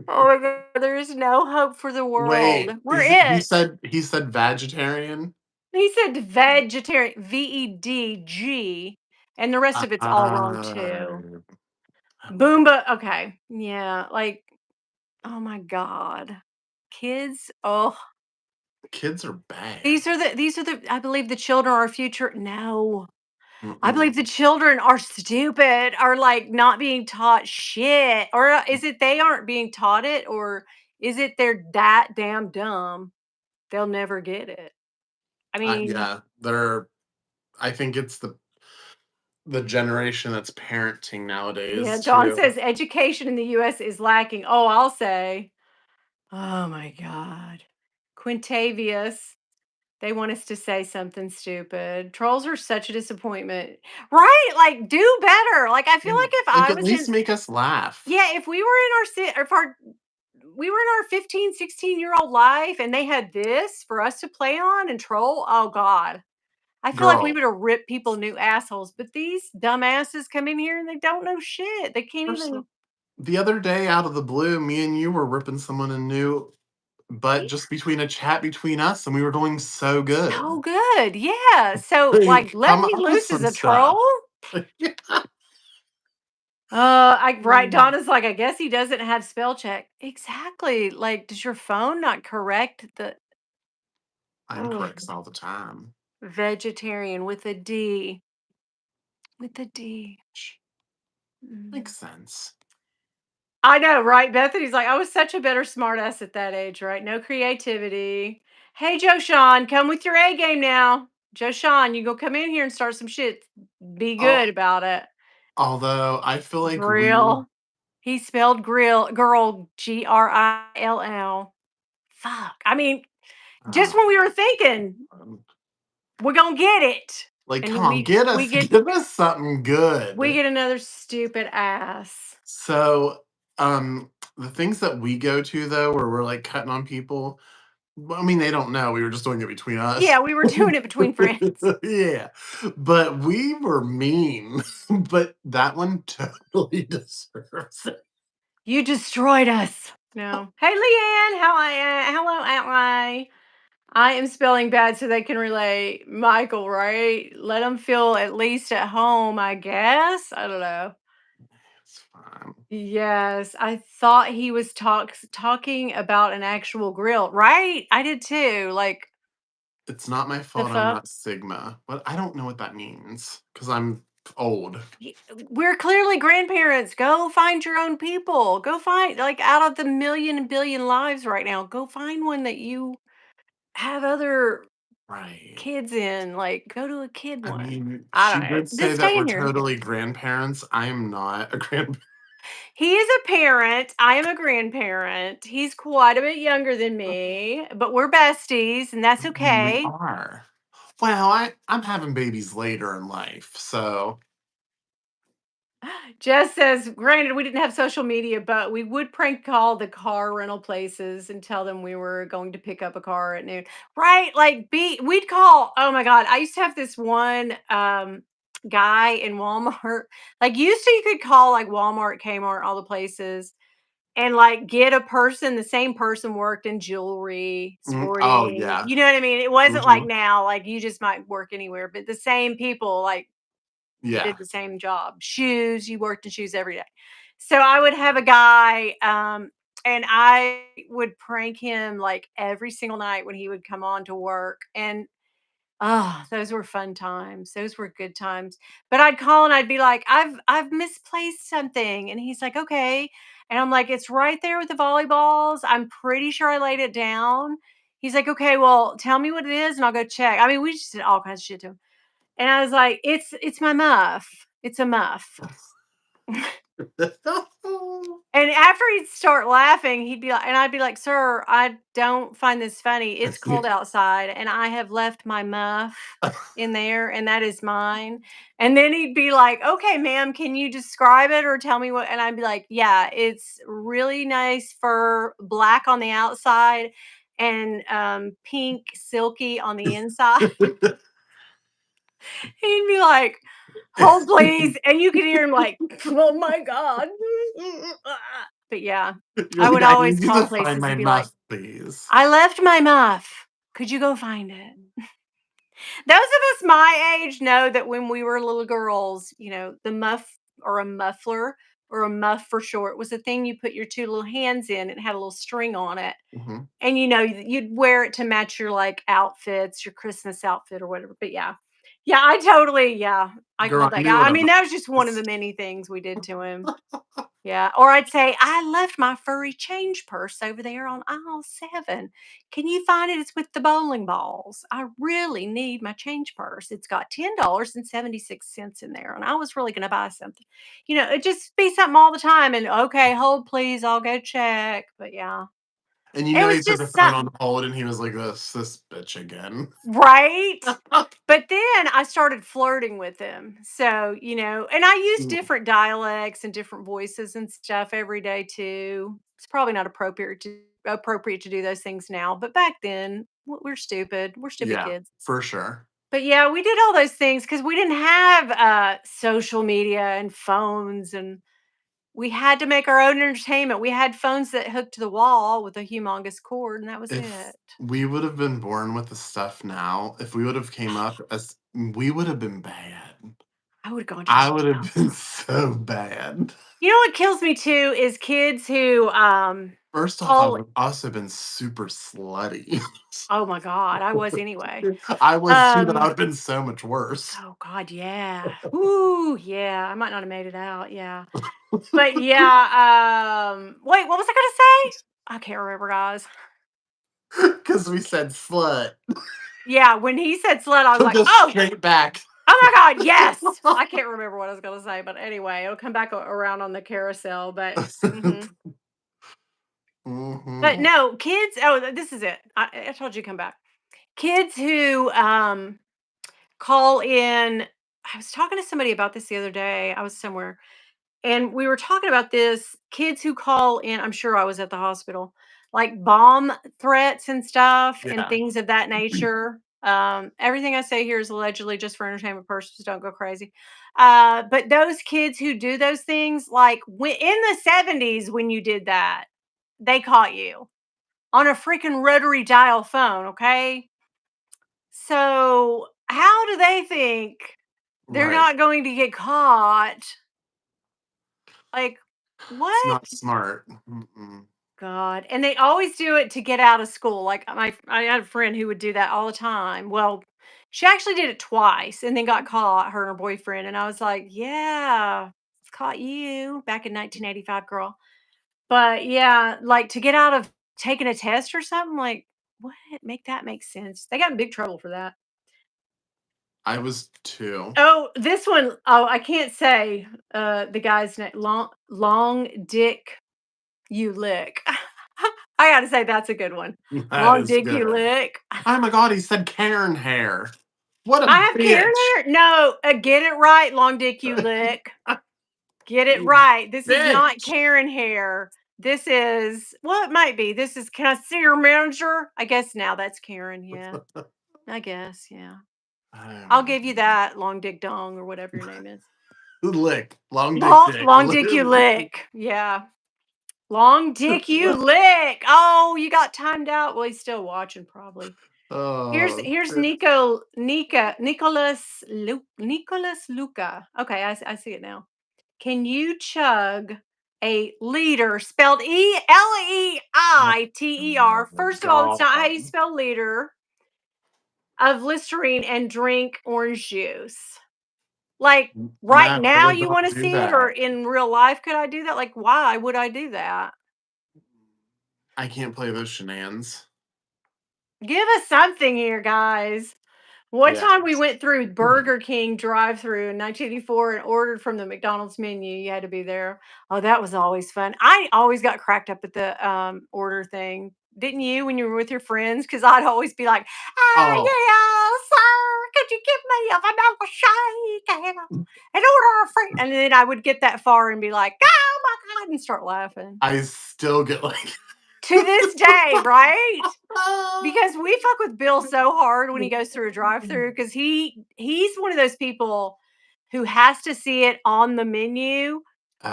Oh my god, there is no hope for the world. Wait, We're it. he said vegetarian? He said vegetarian, VEDG, and the rest of it's all wrong too. Oh, Boomba. Okay. Yeah. Like, oh my God. Kids. Oh, kids are bad. I believe the children are our future. No. I believe the Mm-mm. children are stupid, are like not being taught shit. Or is it they aren't being taught it? Or is it they're that damn dumb? They'll never get it. I mean, Yeah, they're I think it's the generation that's parenting yeah, nowadays John too. says education in the US is lacking. Oh, I'll say. Oh my God. Quintavious. They want us to say something stupid. Trolls are such a disappointment. Right? Like, do better. Like, I feel Yeah. like if Like I at was least in, make us laugh. yeah, if we were in if we were in our 15, 16-year-old life and they had this for us to play on and troll, oh God. I feel like we Girl, would have ripped people new assholes. But these dumbasses come in here and they don't know shit. They can't first even. the other day out of the blue, me and you were ripping someone a new but just between a chat between us, and we were doing so So good. good, yeah, so, like, Like, let come me up with loose as some a troll? stuff. I right, Mm. Donna's like, "I guess he doesn't have spell check." Exactly, like, does your phone not correct the I'm oh, correct all the time. vegetarian with a D, with a D. Mm. Makes sense. I know, right? Bethany's like, I was such a better smartass at that age, right? No creativity. Hey, Joe Sean, come with your A game now. Joe Sean, you go come in here and start some shit. Be good Oh, about it. although I feel like we Grill. He spelled grill, girl, Grill. Fuck. I mean, just oh, when we were thinking um, we're gonna get it, like, come and on, we get give us something we good. get another stupid ass. So, the things that we go to though, where we're like cutting on people, well, I mean, they don't know. We were just doing it between us. Yeah, we were doing it between friends. Yeah. But we were mean. But that one totally deserves it. You destroyed us. No. Hey, Leanne. Hello, Ally. I am spelling bad so they can relate. Michael, right? Let them feel at least at home, I guess. I don't know. It's fine. Yes, I thought he was talking about an actual grill, right? I did too. Like It's not my the fault I'm fuck. not Sigma. But I don't know what that means because I'm old. We're clearly grandparents. Go find your own people. Go find like out of the million and billion lives right now. Go find one that you have other Right. kids in, like, go to a kid I one. mean, I she don't know. did say Just that stay we're in here. totally grandparents. I am not a grandparent. He is a parent. I am a grandparent. He's quite a bit younger than me, but we're besties, and that's We okay. are. Well, I'm having babies later in life, so Jess says, granted, we didn't have social media, but we would prank call the car rental places and tell them we were going to pick up a car at noon. Right? Like we'd call, oh my God. I used to have this one guy in Walmart. Like used to you could call like Walmart, Kmart, all the places and like get a person, the same person worked in jewelry, oh sporting. yeah. You know what I mean? It wasn't like Hmm. now, like you just might work anywhere, but the same people like Yeah. did the same job. Shoes, you worked in shoes every day. So I would have a guy, and I would prank him like every single night when he would come on to work. And those were fun times. Those were good times. But I'd call and I'd be like, I've misplaced something. And he's like, okay. And I'm like, it's right there with the volleyballs. I'm pretty sure I laid it down. He's like, okay, well, tell me what it is and I'll go check. I mean, we just did all kinds of shit to him. And I was like, it's my muff. It's a muff." And after he'd start laughing, he'd be like and I'd be like, "Sir, I don't find this funny. It's cold outside and I have left my muff in there and that is mine." And then he'd be like, "Okay, ma'am, can you describe it or tell me what?" And I'd be like, "Yeah, it's really nice fur, black on the outside and pink silky on the inside." He'd be like, "Hold please," and you could hear him like, "Oh my god." But yeah, You're I like, would I always need you to call find places my and be like, muff, please. "I left my muff. Could you go find it?" Those of us my age know that when we were little girls, the muff or a muffler or a muff for short was a thing you put your two little hands in. It had a little string on it. Hmm. And you'd wear it to match your like outfits, your Christmas outfit or whatever. But yeah. Yeah, yeah, I Girl, called I that knew guy. what I a mean, muff that was just one of is. the many things we did to him. Yeah. Or I'd say, I left my furry change purse over there on aisle 7. Can you find it? It's with the bowling balls. I really need my change purse. It's got $10.76 in there. And I was really going to buy something. It just be something all the time. And okay, hold please, I'll go check. But yeah, And you it know, was he put the just phone on something, hold and he was like, this bitch again. right? But then I started flirting with him. So, and I use different dialects and different voices and stuff every day too. It's probably not appropriate to do those things now, but back then we're stupid. We're stupid Yeah, kids. for sure. But yeah, we did all those things because we didn't have social media and phones and We had to make our own entertainment. We had phones that hooked to the wall with a humongous cord, and that was If it. we would have been born with the stuff now, if we would have came up as we would have been bad. I would've gone to I jail. would have been so bad. You know what kills me too is kids who, First off, I call would also been super slutty. oh my god, I was anyway. I was too, but I Um, would've been so much worse. oh god, yeah. Ooh, yeah, I might not have made it out, yeah. But yeah, wait, what was I gonna say? I can't remember, guys. Because we said slut. Yeah, when he said slut, I was Took like, us "Oh, straight back. oh my god, yes!" I can't remember what I was gonna say, but anyway, it'll come back around on the carousel, but mhm. But Mhm. no, kids this is it. I told you to come back. Kids who, call in I was talking to somebody about this the other day. I was somewhere and we were talking about this kids who call in. I'm sure I was at the hospital, like bomb threats and stuff and Yeah. things of that nature. Everything I say here is allegedly just for entertainment purposes. Don't go crazy. But those kids who do those things, like in the 70s, when you did that, they caught you on a freaking rotary dial phone. Okay. So, how do they think they're Right. not going to get caught? Like, It's what? not smart. Mm-mm. God. And they always do it to get out of school. Like I had a friend who would do that all the time. Well, she actually did it twice and then got caught, her and her boyfriend. And I was like, yeah, it's caught you back in 1985, girl. But yeah, like to get out of taking a test or something, like, what? Make that make sense. They got in big trouble for that. I was 2. Oh, this one, oh, I can't say, the guy's name. Long Dick You Lick. I gotta say that's a good one. That Long is Dick You good. Lick. Oh my god, he said Karen hair. What a I have Karen bitch. hair? No, get it right, Long Dick You Lick. Get it You right. This is not bitch. Karen hair. This is well, it might be. This is, "Can I see your manager?" I guess now that's Karen, yeah. I guess, yeah. Oh I'll my give you that, Long Dick Dong or whatever your name is. lick. Long dick dick. Long Dick You Lick. Yeah. Long Dick You Lick. Oh, you got timed out. Well, he's still watching probably. Oh, Here's shit. Nicholas Luca. Okay, I see it now. Can you chug a liter spelled Oh Leiter? my First of all, it's not how you god. spell liter of Listerine and drink orange juice. Like right No, I now, would you not want to do see it, or that. in real life, could I do that? Like, why would I do that? I can't play those shenanigans. Give us something here, guys. One Yeah. time we went through Burger King drive-through in 1984 and ordered from the McDonald's menu. You had to be there. Oh, that was always fun. I always got cracked up at the order thing. Didn't you when you were with your friends? Because I'd always be like, Oh, yeah, sir, could you give me a vanilla shake and order a free? And then I would get that far and be like, oh my God, and start laughing. I still get like To this day, right? Because we fuck with Bill so hard when he goes through a drive-through because he's one of those people who has to see it on the menu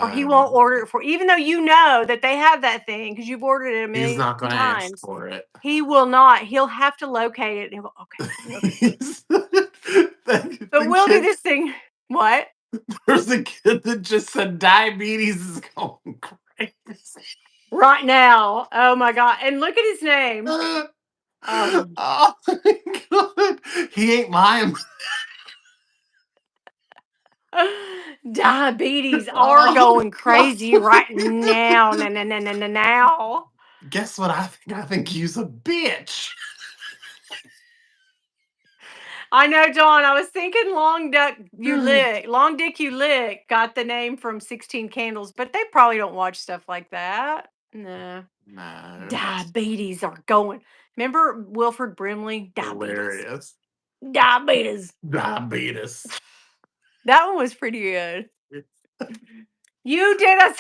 or he won't um, order it for even though you know that they have that thing because you've ordered it a he's million not gonna ask times. for it. He will not. He'll have to locate it and he'll go, okay, okay. But The we'll do kid, this thing. What? there's a kid that just said diabetes is going crazy. Right now. Oh my God. And look at his name. Oh, Oh my god. He ain't lying. diabetes are Oh going god. crazy right now. Now. Guess what I think? I think he's a bitch. I know, Dawn. I was thinking Long Dick You Lick got the name from 16 Candles, but they probably don't watch stuff like that. No. No, Diabetes are going. Remember Wilford Brimley? Diabetes. hilarious. Diabetes. Diabetes. That one was pretty good. You did us.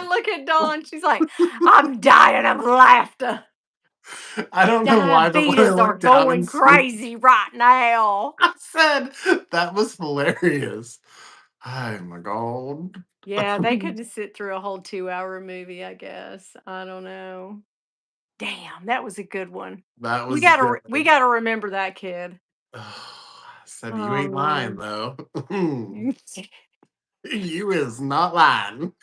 Look at Dawn. She's like, I'm dying of laughter. I don't know why, but when I Diabetes are looked down and going see, crazy right now. I said that was hilarious. Oh my god. Yeah, they couldn't sit through a whole 2-hour movie, I guess. I don't know. Damn, that was a good one. That We was gotta re we good. gotta remember that kid. Said you Oh, ain't lying man. though. You is not lying.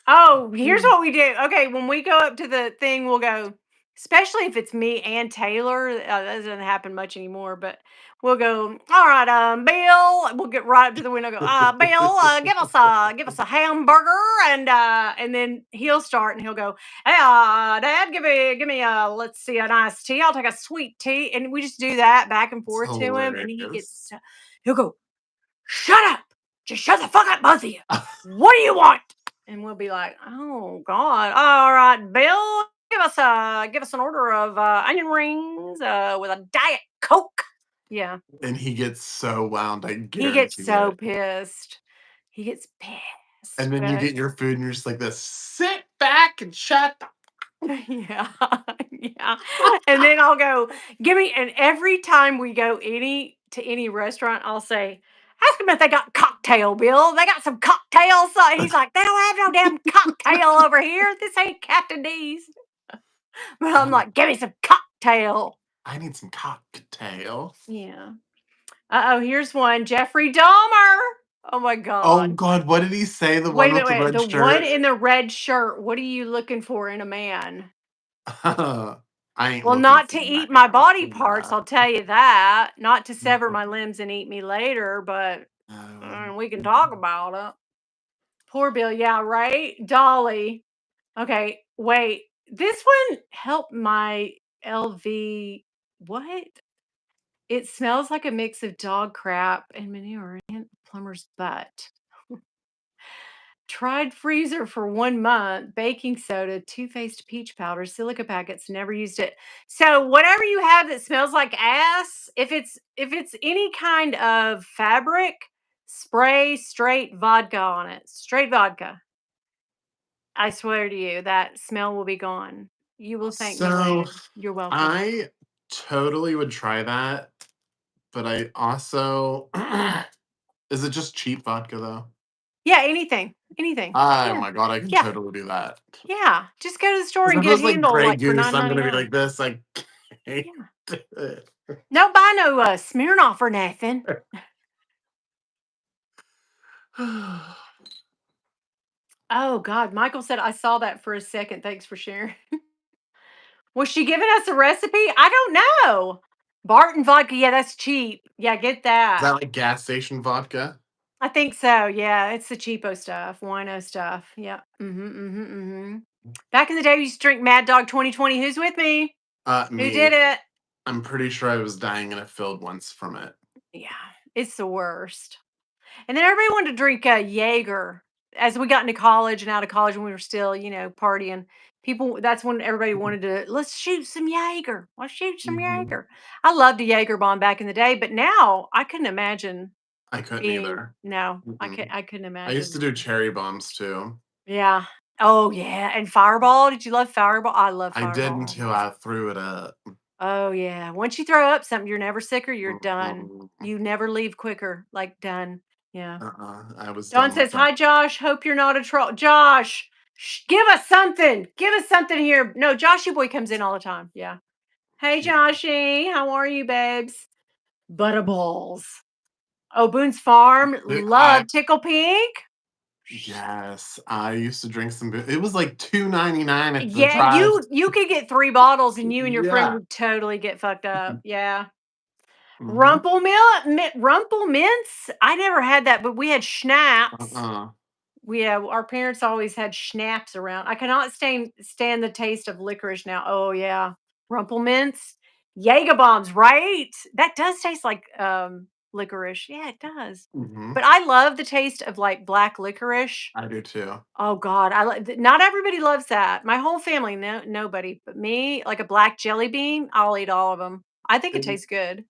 Oh, here's what we do. Okay, when we go up to the thing, we'll go, especially if it's me and Taylor. That doesn't happen much anymore, but we'll go, all right, Bill. We'll get right up to the window, go, Bill, give us a hamburger, and then he'll start and he'll go, hey, Dad, give me let's see, a nice tea. I'll take a sweet tea. And we just do that back and It's forth to him, and hilarious. he'll go, shut up. Just shut the fuck up, both of you. What do you want? And we'll be like, oh God. All right, Bill, give us an order of onion rings with a Diet Coke. Yeah. And he gets so wound, I He gets guarantee so it. pissed. He gets pissed. And then you But get your food and you're just like this, sit back and shut the yeah. Yeah. And then I'll go, give me, and every time we go any restaurant, I'll say, ask them if they got cocktail, Bill. They got some cocktails. He's like, they don't have no damn cocktail over here. This ain't Captain D's. But I'm I like, give me some cocktail. I need some cocktail. Yeah. Uh-oh, here's one. Jeffrey Dahmer. Oh my Oh God. god, what did he say? The Wait one a with minute, the wait. red The one shirt? in the red shirt. What are you looking for in a man? I ain't Well, looking not for to a eat my man body for parts, that. I'll tell you that. Not to sever my Mm-mm. limbs and eat me later, but No. we can talk about it. Poor Bill. Yeah, right? Dolly. Okay, wait. This one helped my LV. What? It smells like a mix of dog crap and manure and plumber's butt. Tried freezer for 1 month, baking soda, toothpaste, peach powder, silica packets, never used it. So whatever you have that smells like ass, if it's any kind of fabric, spray straight vodka on it. Straight vodka. I swear to you, that smell will be gone. You will thank me So, later. You're welcome. I totally would try that, but I also is it just cheap vodka though? Yeah, anything. Anything. Oh Yeah. my god, I can Yeah. totally do that. Yeah. Just go to the store Because and if it get a was like handle Grey like for Goose, I'm gonna be 9.99. like this, like Yeah. No buy no Smirnoff or nothing. Oh God, Michael said I saw that for a second. Thanks for sharing. Was she giving us a recipe? I don't know. Barton vodka, yeah, that's cheap. Yeah, get Is that. that like gas station vodka? I think so. Yeah, it's the cheapo stuff, wino stuff. Yeah. Mm-hmm. Back in the day, we used to drink Mad Dog 2020. Who's with me? Who did Me. it? I'm pretty sure I was dying and I filled once from it. Yeah, it's the worst. And then everybody wanted to drink Jaeger as we got into college and out of college, and we were still, partying. People, that's when everybody wanted to let's shoot some Jaeger. Let's shoot some Mhm. Jaeger. I loved a Jaeger bomb back in the day, but now I couldn't imagine I couldn't being. either. No, Mm-mm. I couldn't I used to imagine. do cherry bombs too. Yeah. Oh yeah, and Fireball. Did you love Fireball? I love I did Fireball. until I threw it up. Oh yeah. Once you throw up something, you're never sicker. You're done. Mm-mm. You never leave quicker. Like done. Yeah. I was Dawn done with says, that. "Hi, Josh. Hope you're not a troll." Josh, give us something. Give us something here. No, Joshy boy comes in all the time. Yeah. Hey, Joshy. How are you, babes? Butterballs. Oh, Boone's Farm. I Love Tickle Pink. yes, I used to drink some. It was like 2.99 at the Yeah, drive. you could get 3 bottles and you and your friend Yeah. would totally get fucked up. Yeah. Mm-hmm. Rumple Mints. I never had that, but we had schnapps. Uh-uh. Our parents always had schnapps around. I cannot stand the taste of licorice now. Oh yeah, Rumplemints, Jaeger bombs, right? That does taste like licorice. Yeah, it does. Mm-hmm. But I love the taste of like black licorice. I do too. Oh God, not everybody loves that. My whole family, no, nobody, but me, like a black jelly bean, I'll eat all of them. I think it It tastes good.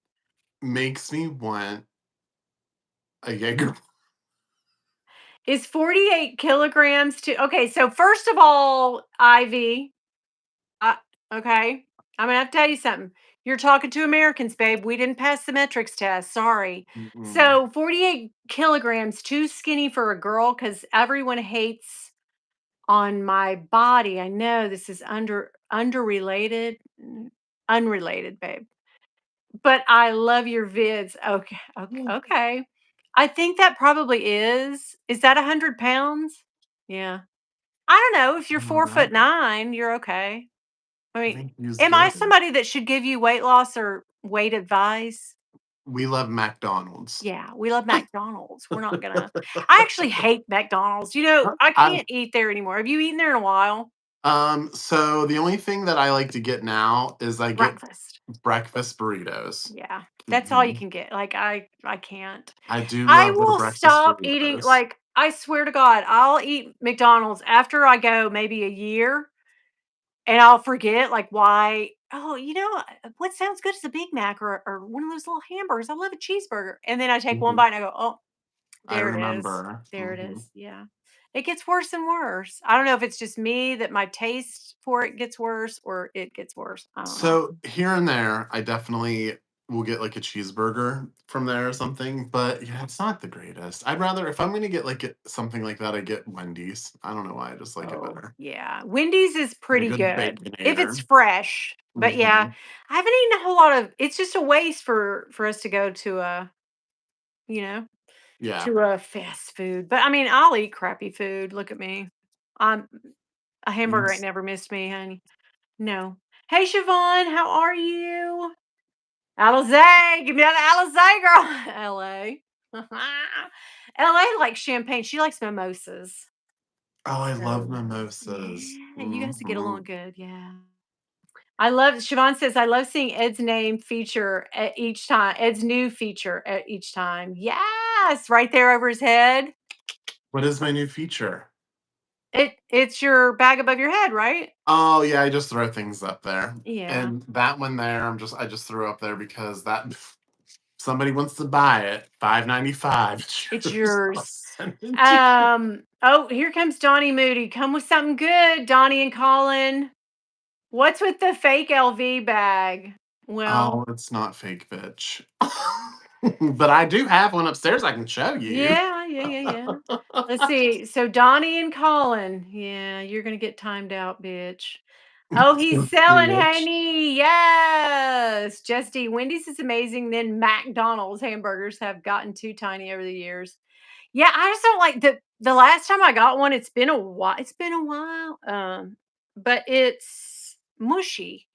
makes me want a Jaeger. Is 48 kilograms to okay? So first of all, Ivy, okay, I'm gonna have to tell you something. You're talking to Americans, babe. We didn't pass the metrics test. Sorry. Mm-mm. So 48 kilograms, too skinny for a girl because everyone hates on my body. I know this is underrelated, unrelated, babe. But I love your vids. Okay, okay, Mm. okay. I think that probably is. Is that 100 pounds? Yeah. I don't know. If you're I don't 4 foot know. 9, you're okay. I I mean, think he's am I good. somebody that should give you weight loss or weight advice? We love McDonald's. Yeah, we love McDonald's. We're not gonna. I actually hate McDonald's. I I can't eat there anymore. Have you eaten there in a while? so the only thing that I like to get now is I get Breakfast. breakfast burritos. Yeah, that's all you Mhm. can get. Like I can't. I do I love their will breakfast stop eating. burritos. Like I swear to God, I'll eat McDonald's after I go maybe a year, and I'll forget like why. Oh, what sounds good is a Big Mac or one of those little hamburgers. I love a cheeseburger, and then I take one Mhm. bite and I go, oh, I there it is. remember. There it Mhm. is. Yeah. It gets worse and worse. I don't know if it's just me that my taste for it gets worse or it gets worse. I don't know. So here and there, I definitely will get like a cheeseburger from there or something, but yeah, it's not the greatest. I'd rather if I'm gonna get like something like that, I get Wendy's. I don't know why, I just like it Oh, better. yeah. Wendy's is Get a pretty good good if it's baconator. fresh. But yeah, Mhm. I haven't eaten a whole lot of it's just a waste for us to go you know, Yeah. to a fast food. But I mean, I'll eat crappy food. Look at me. I'm a hamburger ain't Yes. never missed me, honey. No. Hey Siobhan, how are you? Alizé, give me that Alizé, girl. LA. LA likes champagne. She likes mimosas. Oh, I love So mimosas. yeah, you guys get along Mhm. good. Yeah. Siobhan says, I love seeing Ed's name feature at each time, Ed's new feature at each time. Yes, right there over his head. What is my new feature? It's your bag above your head, right? Oh yeah, I just throw things up there. Yeah. And that one there, I just threw up there because that somebody wants to buy it, 5.95. It's Choose. I'll yours. send it to you. Oh, here comes Donnie Moody. Come with something good, Donnie and Colin. What's with the fake LV bag? Well, Oh, it's not fake, bitch. But I do have one upstairs I can show you. yeah, yeah, yeah, yeah. Let's see. So Donnie and Colin. Yeah, you're gonna get timed out, bitch. Oh, he's selling, Bitch. honey. Yes. Justy, Wendy's is amazing. Then McDonald's hamburgers have gotten too tiny over the years. Yeah, I just don't like the last time I got one, it's been a while. It's been a while. But it's mushy.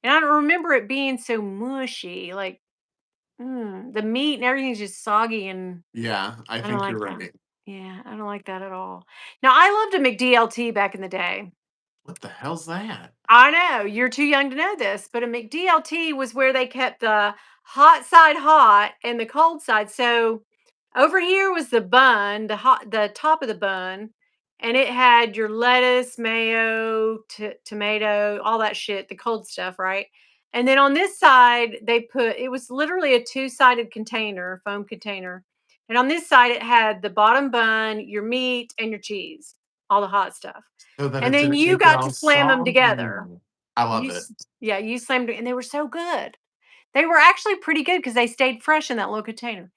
And I don't remember it being so mushy. Like the meat and everything's just soggy and Yeah, I I don't think you're like that. right. Yeah, I don't like that at all. Now, I loved a McDLT back in the day. What the hell's that? I know you're too young to know this, but a McDLT was where they kept the hot side hot and the cold side. So over here was the bun, the top of the bun, and it had your lettuce, mayo, tomato, all that shit, the cold stuff, right? And then on this side, they put it was literally a two-sided container, foam container. And on this side, it had the bottom bun, your meat, and your cheese, all the hot stuff. So that And it then didn't you make it got to all slam them soggy. together. I love You it. s Yeah, you slammed it and they were so good. They were actually pretty good because they stayed fresh in that little container.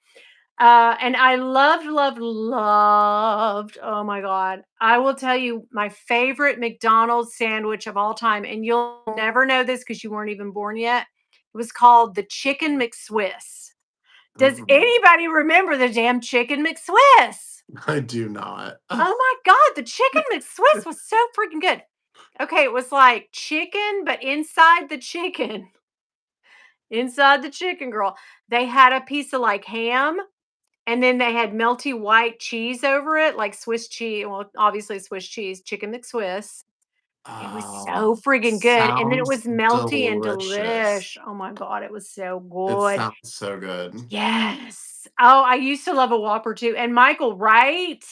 And I loved, loved, loved, oh my God. I will tell you my favorite McDonald's sandwich of all time, and you'll never know this because you weren't even born yet. It was called the Chicken McSwiss. Does Mm-mm. anybody remember the damn Chicken McSwiss? I do not. Oh my God, the Chicken McSwiss was so freaking good. Okay, it was like chicken, but inside the chicken, girl, they had a piece of like ham, and then they had melty white cheese over it, like Swiss cheese. Well, obviously Swiss cheese, chicken McSwiss. It was so Oh, friggin' good. And then it sounds was melty and delicious. delish. Oh my God, it was so It good. sounds so good. Yes. Oh, I used to love a Whopper too. And Michael, right?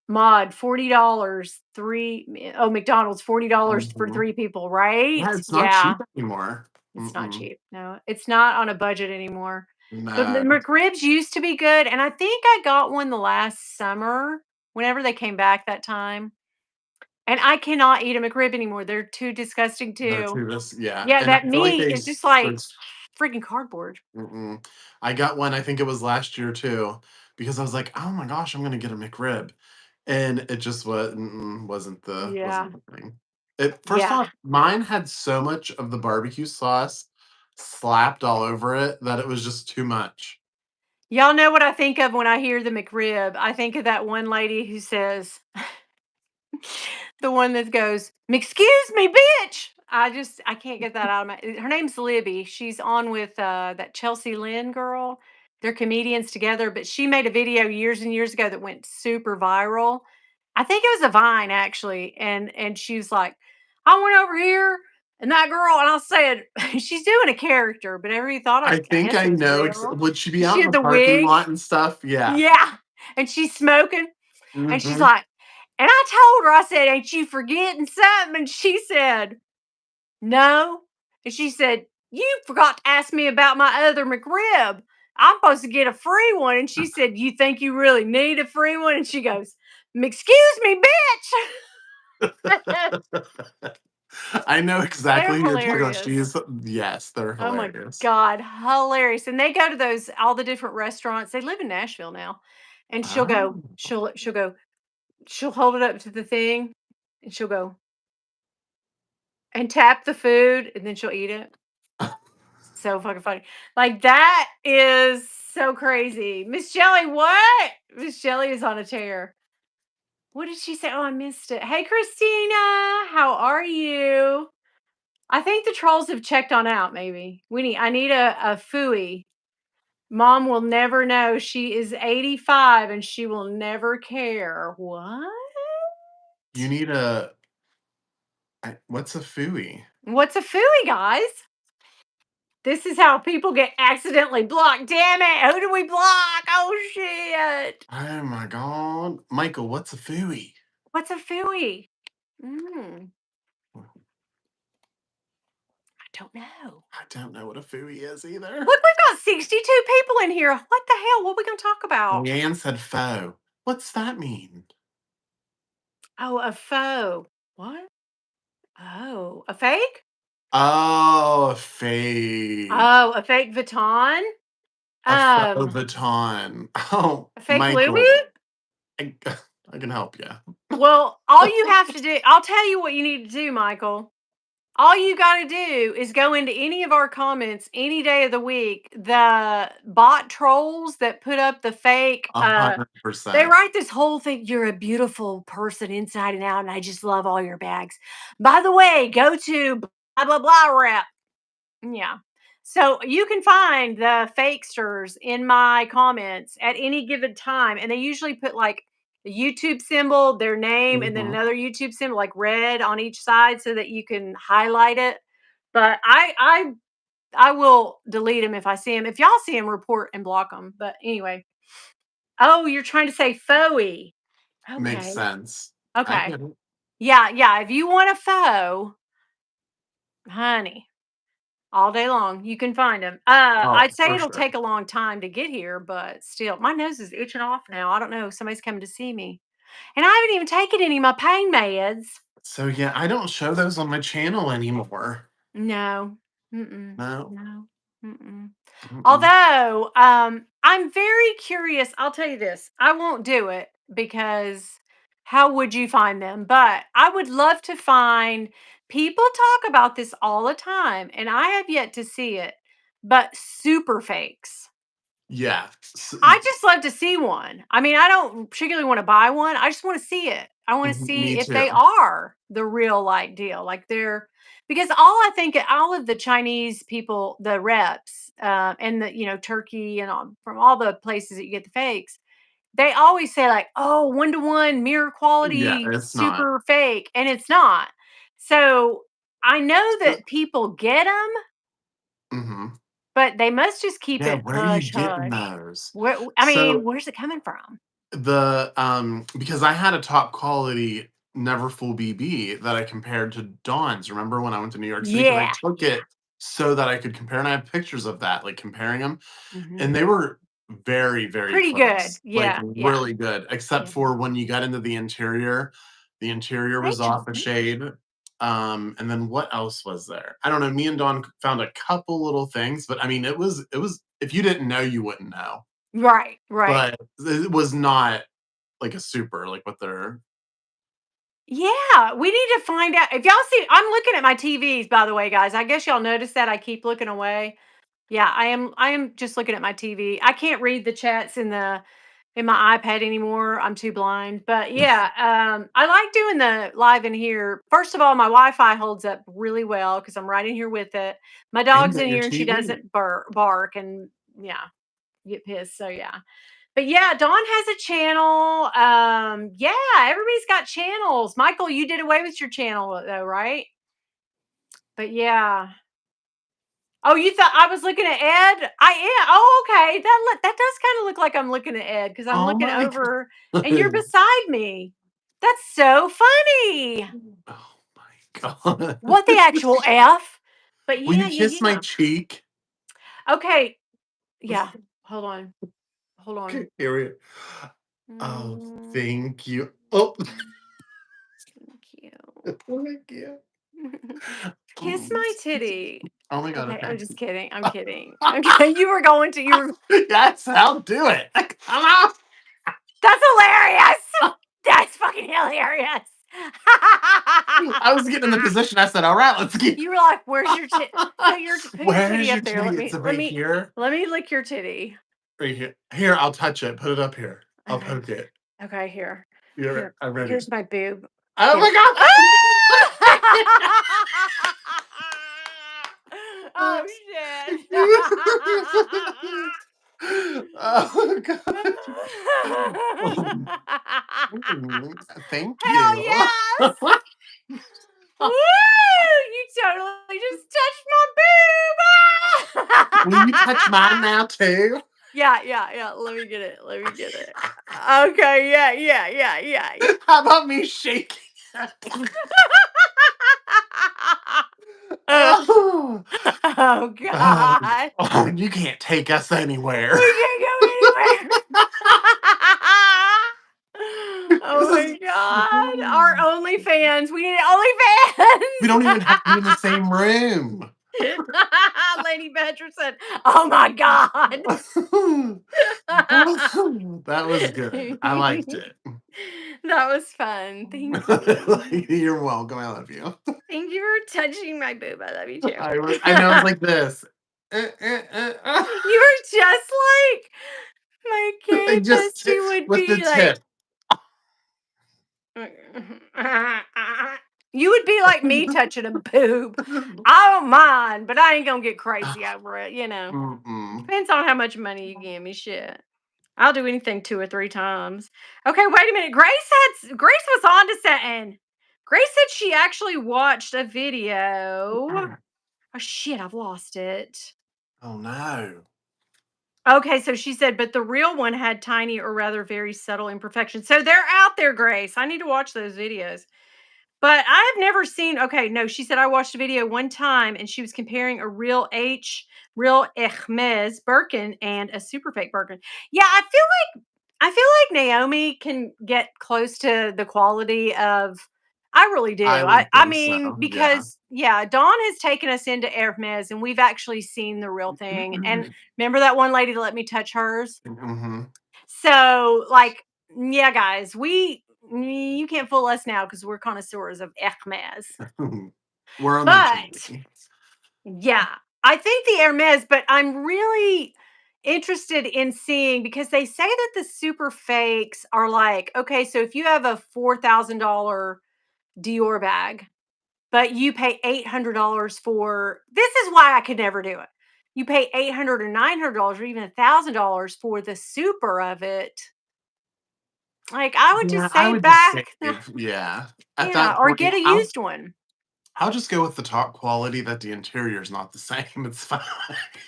Mod, $40, McDonald's, $40 for Mhm. three people, right? Yeah, it's not cheap Yeah. anymore. It's not Mm-mm. cheap. No, it's not on a budget anymore. But the No. McRibs used to be good, and I think I got one the last summer whenever they came back that time, And I cannot eat a McRib anymore. They're too disgusting They're too. too this, yeah, Yeah, and I that feel like meat they is just like s freaking cardboard. mm-mm. I got one, I think it was last year too, because I was like, "Oh my gosh, I'm gonna get a McRib," and it just wasn't Yeah. the thing. It first Yeah. off, mine had so much of the barbecue sauce slapped all over it that it was just too much. Y'all know what I think of when I hear the McRib. I think of that one lady who says, the one that goes, "Excuse me, bitch." I can't get that out of my her name's Libby. She's on with that Chelsea Lynn girl. They're comedians together, but she made a video years and years ago that went super viral. I think it was a Vine actually. And she was like, I went over here and that girl, and I said, she's doing a character, but everybody thought I I think guess I it was know real. would she be And out she in had the the parking wig. lot and stuff? Yeah. Yeah. And she's smoking. And she's Mhm. like, and I told her, I said, ain't you forgetting something? And she said, no. And she said, you forgot to ask me about my other McRib. I'm supposed to get a free one. And she said, you think you really need a free one? And she goes, excuse me, bitch. I know They're exactly who you're talking about. hilarious. She's yes, they're Oh my hilarious. God, hilarious. And they go to those all the different restaurants. They live in Nashville now. And Oh. she'll hold it up to the thing and she'll go and tap the food and then she'll eat it. So fucking funny. Like that is so crazy. Miss Jelly, what? Miss Jelly is on a tear. What did she say? Oh, I missed it. Hey, Christina, how are you? I think the trolls have checked on out, maybe. Winnie, I need a fooey. Mom will never know. She is 85 and she will never care. What? You need a what's a fooey? What's a fooey, guys? This is how people get accidentally blocked. Damn it. Who do we block? Oh, shit. Oh my god. Michael, what's a fooey? What's a fooey? Mm, I don't know. I don't know what a fooey is either. Look, we've got 62 people in here. What the hell? What are we going to talk about? Leanne said faux. What's that mean? Oh, a faux. What? Oh, a fake? Oh, a fake. Oh, a fake Vuitton? A faux Um, baton. Oh, a fake Louis? Michael. I, I can help you. Well, all you have to do, I'll tell you what you need to do, Michael. All you got to do is go into any of our comments any day of the week. The bot trolls that put up the fake, they 100%. write this whole thing. You're a beautiful person inside and out, and I just love all your bags. By the way, go to blah, blah, blah rep. Yeah. So you can find the fakesters in my comments at any given time. And they usually put like the YouTube symbol, their name, and then Mhm. another YouTube symbol, like red on each side so that you can highlight it. But I will delete them if I see them. If y'all see them, report and block them. But anyway. Oh, you're trying to say foey. Makes Okay. sense. I Okay. get it. Yeah, yeah. If you want a faux, honey, all day long, you can find them. Oh, I'd say for it'll sure. take a long time to get here, but still, my nose is itching off now. I don't know. Somebody's coming to see me, and I haven't even taken any of my pain meds. So, yeah, I don't show those on my channel anymore. No, mm-mm, No. no, mm-mm. Mm-mm. Although, I'm very curious. I'll tell you this: I won't do it because how would you find them? But I would love to find. People talk about this all the time, and I have yet to see it. But super fakes. Yeah. I just love to see one. I mean, I don't particularly want to buy one. I just want to see it. I want to see Me if they too. are the real like deal. Like they're because all of the Chinese people, the reps, and the Turkey and all, from all the places that you get the fakes, they always say like, "Oh, 1 to 1 mirror Yeah, quality, it's not. super fake," and it's not. So I know So that people get them, mhm. but they must just keep Yeah, it where are you hush getting hush. those? Where I mean, So where's it coming from? because I had a top quality Neverfull BB that I compared to Dawn's. Remember when I went to New York City? Because I Yeah. took it so that I could compare, and I have pictures of that, like comparing them, and Mhm. they were very, very Pretty good. close, like Yeah, yeah, really good, except yeah. for when you got into the interior. The interior was off a Interesting. shade. And then what else was there? I don't know. Me and Dawn found a couple little things, but I mean, it was if you didn't know, you wouldn't know. Right, right. But it was not like a super like what they're Yeah, we need to find out if y'all see. I'm looking at my TVs, by the way, guys. I guess y'all noticed that I keep looking away. Yeah, I am. I am just looking at my TV. I can't read the chats in my iPad anymore. I'm too blind. But yeah, I like doing the live in here. First of all, my Wi-Fi holds up really well because I'm right in here with it. My aimed dog's at in your here and she TV. doesn't bark and yeah, get pissed. So yeah. But yeah, Dawn has a channel. Yeah, everybody's got channels. Michael, you did away with your channel though, right? But yeah. Oh, you thought I was looking at Ed? I am. Oh, okay. That does kind of look like I'm looking at Ed because I'm Oh looking my over and you're god. beside me. That's so funny. Oh my god. What the actual F? But Will you yeah, yeah, kiss my yeah. cheek? Okay. Yeah. Hold on. Hold on. Okay, here we Oh, Mm, thank you. Oh, thank you. thank you. Kiss my titty. Oh my god, Okay, I'm okay. just kidding. I'm kidding. Okay, you were going to. You were. Yes, I'll do it. Come on. That's hilarious. That's fucking hilarious. I was getting in the position. I said, "All right, let's get." You were like, "Where's your tit? Put your Where titty is your up there. titty? It's right here. Let me lick your titty." Right here. Here, I'll touch it. Put it up here. I'll Okay. poke it. Okay. Here. You're. Here. I'm ready. Here's my boob. Oh Here. my god. Oh shit. Oh god. Thank Hell you. yes. Woo! You totally just touched my Will you touch mine boob. now too? Yeah, yeah, yeah. Let me get it. Let me get it. Okay, yeah, yeah, yeah, yeah, yeah. How about me shaking? Oh, Oh oh, God. oh, you can't take us anywhere. We can't go anywhere. Oh This my is. God. Our OnlyFans. We need We don't even have to be in the same room. OnlyFans. Lady Badger said, "Oh my God." That was good. I liked it. That was fun. Thank you. You're welcome. I love you. Thank you for touching my boob. I love you too. I know it's like this. You were just like my I gay just bestie would with the be like. tip. You would be like me touching a boob. I don't mind, but I ain't gonna get crazy over it, you know. Mm-mm. Depends on how much money you give me. Shit. I'll do anything 2 or 3 times. Okay, wait a minute. Grace was on to something. Grace said she actually watched a video. Oh shit, I've lost it. Oh no. Okay, so she said, but the real one had tiny or rather very subtle imperfections. So they're out there, Grace. I need to watch those videos. But I've never seen okay, no, she said I watched a video one time and she was comparing a real Hermes Birkin and a super fake Birkin. Yeah, I feel like Naomi can get close to the quality of I really I do. would I think mean, so. Yeah. because yeah, Dawn has taken us into Hermes and we've actually seen the real thing. And remember that one lady that let me touch hers? Hmm. So, like, yeah, guys, you can't fool us now because we're connoisseurs of Hermes. We're on the But journey. yeah, I think the Hermes, but I'm really interested in seeing because they say that the super fakes are like, okay, so if you have a $4,000 Dior bag, but you pay $800 for this is why I could never do it. You pay 800 or $900 or even $1,000 for the super of it. Like, I would Yeah, just I save would just back save. Yeah. At yeah, that or point, get a used one. I'll just go with the top quality that the interior is not the same. It's fine.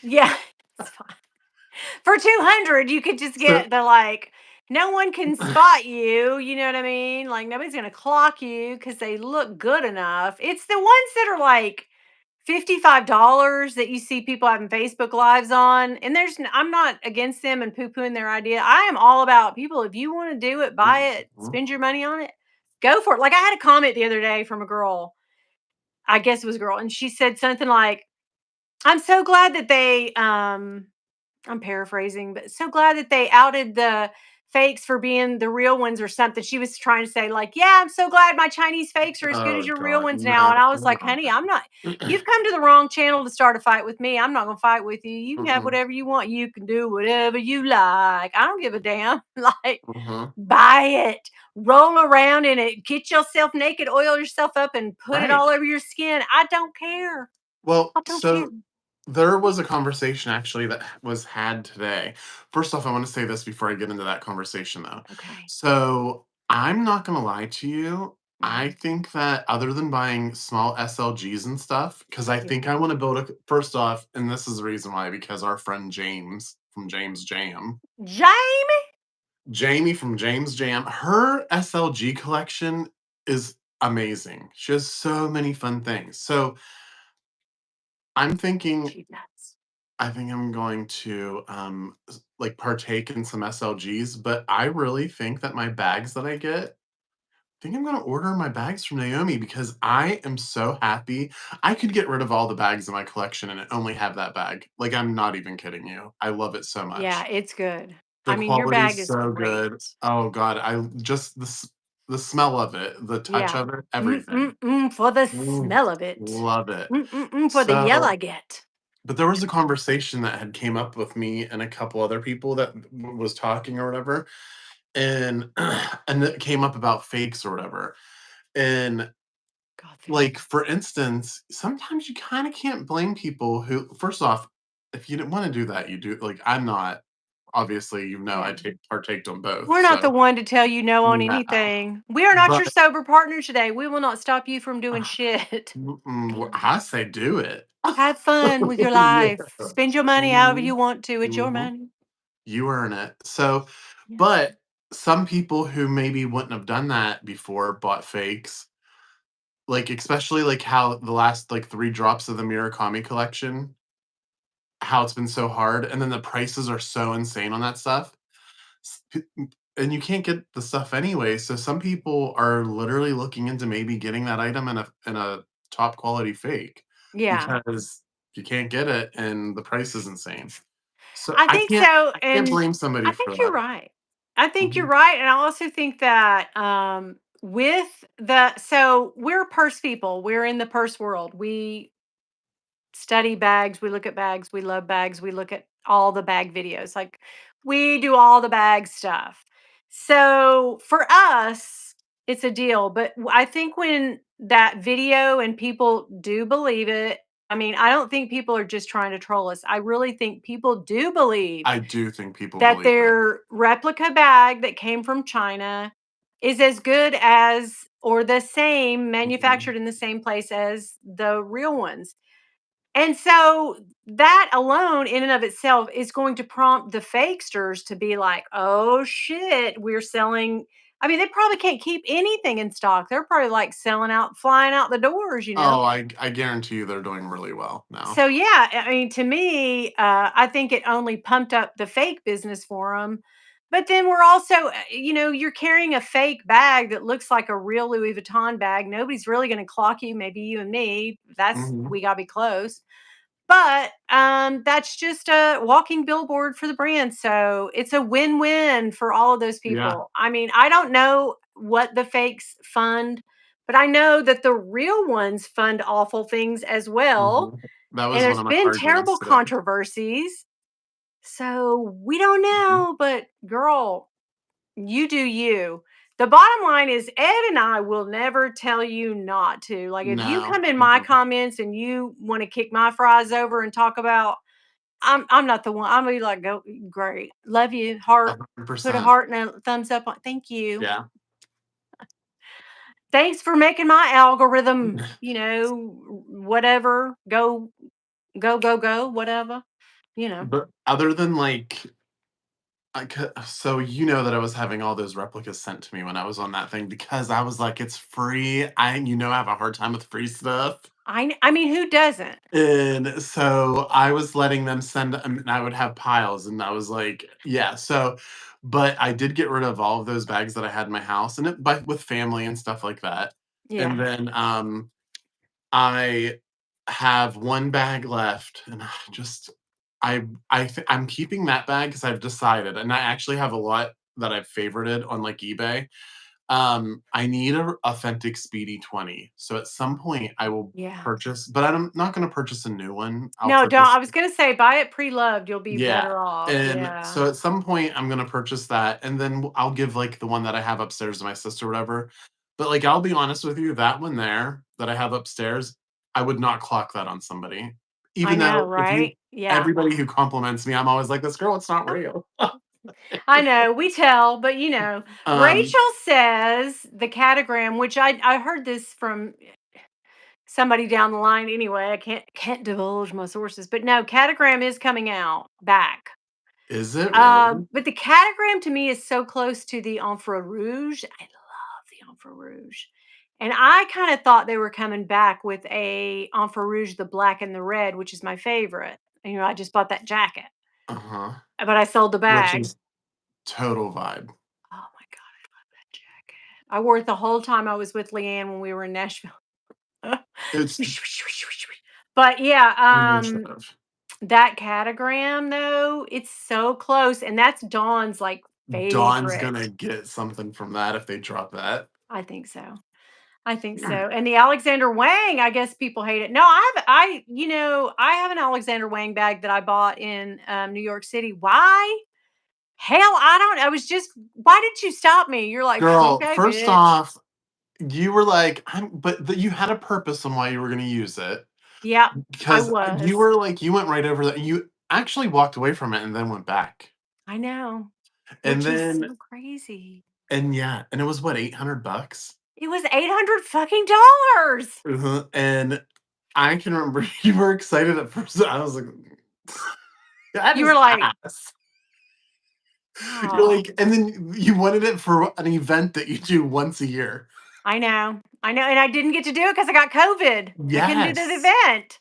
Yeah, it's fine. For 200, you could just So get the, like, no one can spot you, you know what I mean? Like, nobody's gonna clock you because they look good enough. It's the ones that are, like, $55 that you see people having Facebook Lives on, and I'm not against them and poo-pooing their idea. I am all about people, if you wanna do it, buy it, mhm. spend your money on it, go for it. Like I had a comment the other day from a girl, I guess it was a girl, and she said something like, "I'm so glad that they I'm paraphrasing, but so glad that they outed the fakes for being the real ones or something." She was trying to say, like, yeah, I'm so glad my Chinese fakes are as good as Oh your real god, ones now. no, And I was like, no. honey, I'm not, you've come to the wrong channel to start a fight with me. I'm not going to fight with you. You can have Mm-mm, whatever you want. You can do whatever you like. I don't give a damn. Like, mhm. buy it, roll around in it, get yourself naked, oil yourself up, and put it Right. all over your skin. I don't care. Well, I don't care. so there was a conversation actually that was had today. First off, I want to say this before I get into that conversation though. Okay. So I'm not gonna lie to you. I Mhm. think that other than buying small SLGs and stuff, because I Yeah. think I want to build a first off, and this is the reason why, because our friend James from James Jam, Jamie. Jamie from James Jam, her SLG collection is amazing. She has so many fun things. So I'm thinking She does. I think I'm going to like partake in some SLGs, but I really think that my bags that I get, I think I'm going to order my bags from Naomi because I am so happy. I could get rid of all the bags in my collection and only have that bag. Like I'm not even kidding you. I love it so Yeah, much. it's good. The I mean, your bag quality's is so great. good. Oh god, I just the smell of it, the touch Yeah. of it, everything. For the Mm, smell of it. love it. For the yell So I get. but there was a conversation that had came up with me and a couple other people that was talking or whatever, and and it came up about fakes or whatever. And God, like thanks. for instance, sometimes you kind of can't blame people who, first off, if you didn't want to do that, you do like I'm not. Obviously, I Yeah. take partaked on both. We're not the So one to tell you no on no, anything. We are not your but sober partner today. We will not stop you from doing shit. I say do it. Have fun with your Yeah. life. Spend your money however Mhm, you want to. It's your mhm. money. You earn it. So, Yeah. but some people who maybe wouldn't have done that before bought fakes, like especially like how the last like 3 drops of the Murakami collection, how it's been so hard, and then the prices are so insane on that stuff. And you can't get the stuff anyway. So some people are literally looking into maybe getting that item in a top quality fake Yeah. because you can't get it and the price is insane. So I think so. I can't And blame somebody I for think you're that. right. I think you're Mhm. right. And I also think that with so we're purse people, we're in the purse world. We study bags, we look at bags, we love bags, we look at all the bag videos. Like we do all the bag stuff. So for us, it's a deal. But I think when that video and people do believe it, I mean, I don't think people are just trying to troll us. I really think people do believe I do think people that believe it. their replica bag that came from China is as good as or the same Mhm. manufactured in the same place as the real ones. And so that alone in and of itself is going to prompt the fakesters to be like, "Oh shit, we're selling." I mean, they probably can't keep anything in stock. They're probably like selling out, flying out the doors, you know? Oh, I guarantee you they're doing really well now. So yeah, I mean, to me, I think it only pumped up the fake business for them. But then we're also, you're carrying a fake bag that looks like a real Louis Vuitton bag. Nobody's really going to clock you. Maybe you and me. That's Mhm. we gotta be close. But that's just a walking billboard for the brand. So it's a win-win for all of those Yeah. people. I mean, I don't know what the fakes fund, but I know that the real ones fund awful things as well. Mhm. That And was one there's of my been arguments terrible today. controversies. So we don't Mhm. know, but girl, you do you. The bottom line is Ed and I will never tell you not to. Like if you No. come in my Mm-mm. comments and you want to kick my fries over and talk about I'm not the one. I'm gonna be like, go great. Love you. Heart. Put a 100%. heart and a thumbs up on. Thank you. Yeah. Thanks for making my algorithm, whatever. Go, whatever. You know. But other than like so you know that I was having all those replicas sent to me when I was on that thing because I was like, it's free. I have a hard time with free stuff. I mean, who doesn't? And so I was letting them send and I would have piles, and I was like, yeah, so but I did get rid of all of those bags that I had in my house, and it but with family and stuff like that. And Yeah. then, I have 1 bag left, and I'm keeping that bag because 'cause I've decided, and I actually have a lot that I've favorited on, like, eBay. I need a authentic Speedy 20, so at some point I will Yeah. purchase, but I'm not gonna purchase a new one. I'll No, don't. purchase I was gonna say buy it pre-loved, you'll be yeah, better off. and Yeah. so at some point I'm gonna purchase that, and then I'll give, like, the one that I have upstairs to my sister or whatever. But, like, I'll be honest with you, that one there that I have upstairs, I would not clock that on somebody. I Even know, though if you right? Yeah. everybody who compliments me, I'm always like, "This girl, it's not real." I know, we tell, but Um, Rachel says the catagram, which I heard this from somebody down the line anyway. I can't divulge my sources, but no, catagram is coming out back. is it really? But the catagram to me is so close to the Enfant Rouge. I love the Enfant Rouge. And I kind of thought they were coming back with a Enfant Rouge, the black and the red, which is my favorite. And, I just bought that jacket, Uh-huh. but I sold the Which bag. is total vibe. Oh my God, I love that jacket. I wore it the whole time I was with Leanne when we were in Nashville. It's But yeah, you should have. that catagram though, it's so close. And that's Dawn's like Dawn's favorite. gonna get something from that if they drop that. I think so. I think so. And the Alexander Wang, I guess people hate it. No, I have an Alexander Wang bag that I bought in New York City. Why? Hell, I don't. I was just. Why did you stop me? You're like, Girl, okay, first bitch. off, you were like, you had a purpose on why you were gonna use it, Yep, I because you was. were like, you went right over that. You actually walked away from it and then went back. I know, And which is then so crazy. and yeah, and it was what, $800? It was 800 fucking dollars. Uh-huh, and I can remember you were excited at first. I was like, "That You is were like, ass." You're oh, like and then you wanted it for an event that you do once a year. I know, and I didn't get to do it because I got COVID. I couldn't do the Yes, event.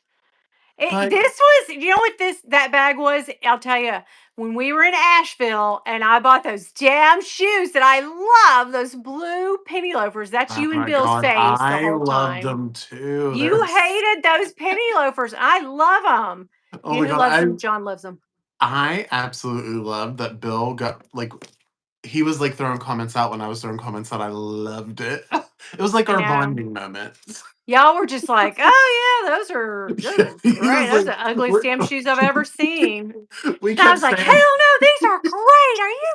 but This was, what that bag was? I'll tell you. When we were in Asheville, and I bought those damn shoes that I love, those blue penny loafers. That's oh you and my Bill's god, face the I whole loved time. them too. You hated those penny loafers. I love them. Oh You know my who god, loves them? John loves them. I absolutely loved that Bill got like he was like throwing comments out when I was throwing comments out. I loved it. It was like I our know. bonding moment. Y'all were just like, "Oh yeah, those are He great. was Those like, are the ugliest we're, damn shoes I've ever seen." we And I kept was like, "Hell saying, no, these are great. Are you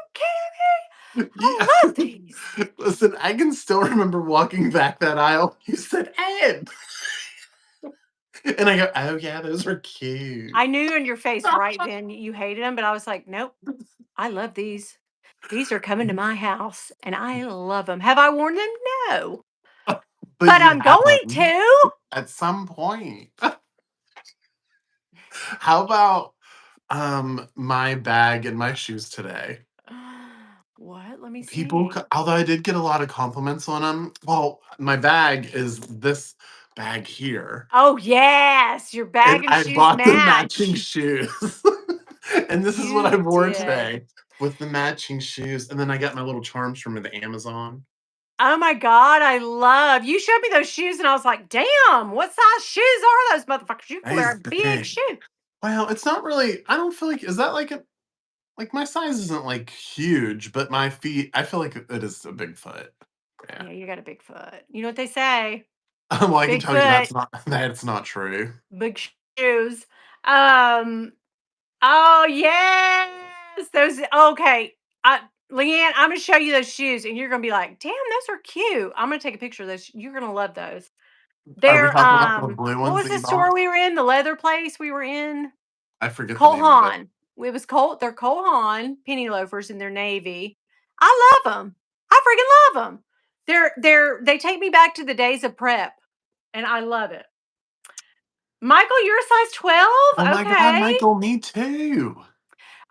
kidding me? yeah. I love these." Listen, I can still remember walking back that aisle. You said, Ed. And I go, oh yeah, those are cute. I knew in your face right then you hated them, but I was like, "Nope, I love these. These are coming to my house, and I love them. Have I worn them? No, But but you I'm have going them to." at some point. How about my bag and my shoes today? What? Let me People, see. although I did get a lot of compliments on them. Well, my bag is this bag here, Oh yes, your and bag and I shoes bought the matching match. shoes. And this is what I You wore did. today with the matching shoes. And then I got my little charms from the Amazon. Oh my God, I love you showed me those shoes and I was like, damn, what size shoes are those motherfuckers? You can wear He's a big big. shoe. Well, it's not really. I don't feel like is that like a like my size isn't like huge, but my feet. I feel like it is a big foot. Yeah. Yeah, you got a big foot. You know what they say? Well, I can Big tell you foot, that's not true. big shoes. Um, oh yes, those okay. Leanne, I'm gonna show you those shoes and you're gonna be like, damn, those are cute. I'm gonna take a picture of those. You're gonna love those. Are we They're talking about the blue what ones was that the you store bought? we were in? The leather place we were in? I forget the Cole name of it. Haan. It was Cole. They're Cole Haan penny loafers in their navy. I love them. I freaking love them. They take me back to the days of prep, and I love it. Michael, you're a size Oh 12. my god, Okay. Michael, me too.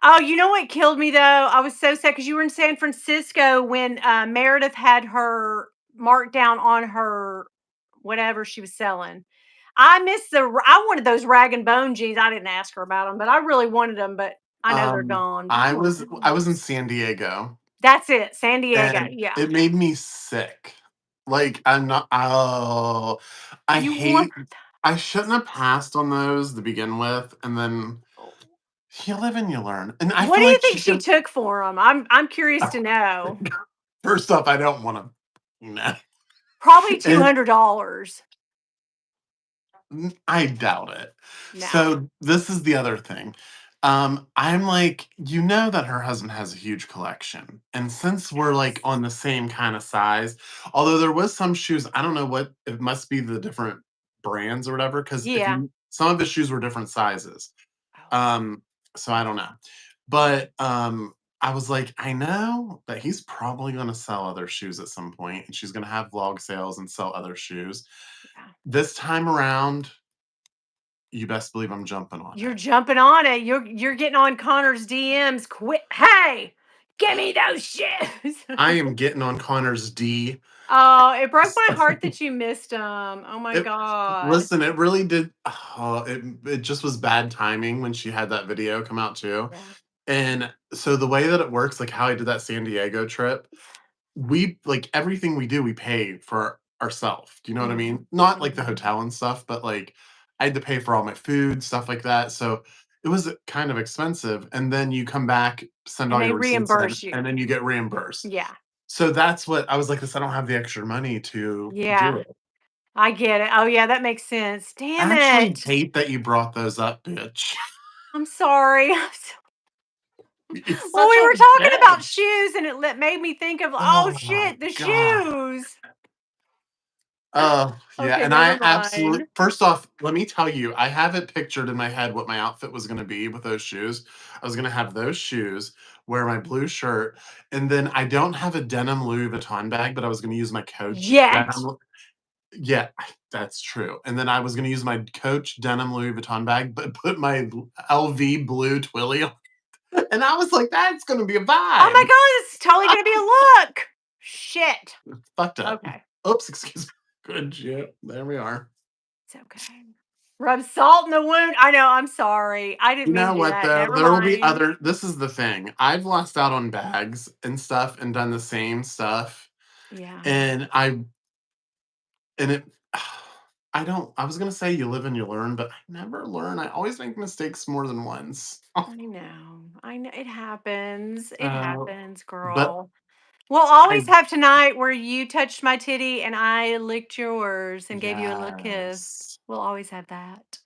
Oh, you know what killed me though? I was so sad because you were in San Francisco when Meredith had her markdown on her whatever she was selling. I miss I wanted those rag and bone jeans. I didn't ask her about them, but I really wanted them. But I know they're gone. But I oh my was in goodness, San Diego, that's it, San Diego. and Yeah, it made me sick. Like, I'm not oh, I you want. hate I shouldn't have passed on those to begin with, and then you live and you learn, and I What feel do you like think she she can took for them? I'm curious to know. first off, I don't wanna no, Probably and $200. I doubt it. No. So, this is the other thing. I'm like, you know that her husband has a huge collection, and since we're, like, Yes. on the same kinda size, although there was some shoes, I don't know what it must be the different brands or whatever. Because if Yeah. you some of the shoes were different sizes. Oh. Um, so I don't know. But, I was like, "I know that he's probably gonna sell other shoes at some point, and she's gonna have vlog sales and sell other shoes." Yeah. This time around, you best believe I'm jumping on You're it. jumping on it. You're getting on Connor's DMs. Quit. Hey, give me those shoes. I am getting on Connor's D. Oh, it broke my heart that you missed them. Oh my It god. listen, it really did it just was bad timing when she had that video come out too. Yeah. And so the way that it works, like how I did that San Diego trip, we like everything we do, we pay for ourselves. Do you know what I Mhm. mean? Not like the Mhm. hotel and stuff, but like I had to pay for all my food, stuff like that. So it was kind of expensive. And then you come back, send And all they your receipts in, reimburse you. and then you get reimbursed. Yeah. So that's what I was like this. I don't have the extra money to do Yeah. it. I get it. Oh yeah, that makes sense. I Damn actually it. hate that you brought those up, bitch. I'm sorry. It's Well, such we a were talking about bitch. shoes and made me think of, oh Oh my shit, the god. shoes. Oh, yeah, Okay, and never I mind. absolutely first off, let me tell you, I have it pictured in my head what my outfit was gonna be with those shoes. I was gonna have those shoes, wear my blue shirt, and then I don't have a denim Louis Vuitton bag, but I was gonna use my Coach Yet. denim. Yeah, that's true, and then I was gonna use my Coach denim Louis Vuitton bag, but put my LV blue Twilly on, and I was like, "That's gonna be a Oh my vibe." god, it's totally gonna be a look. Shit. Fucked up. Okay. Oops, excuse me. Good shit. There we are. It's okay. Rub salt in the wound. I know, I'm sorry. I didn't You mean know to do what that. though? Never There will be mind. other this is the thing. I've lost out on bags and stuff and done the same stuff. Yeah, And it I don't I was gonna say you live and you learn, but I never learn. I always make mistakes more than once. I know. I know it happens. It Uh, happens, but girl. We'll always I have tonight where you touched my titty and I licked yours and gave you a little kiss. yes. We'll always have that.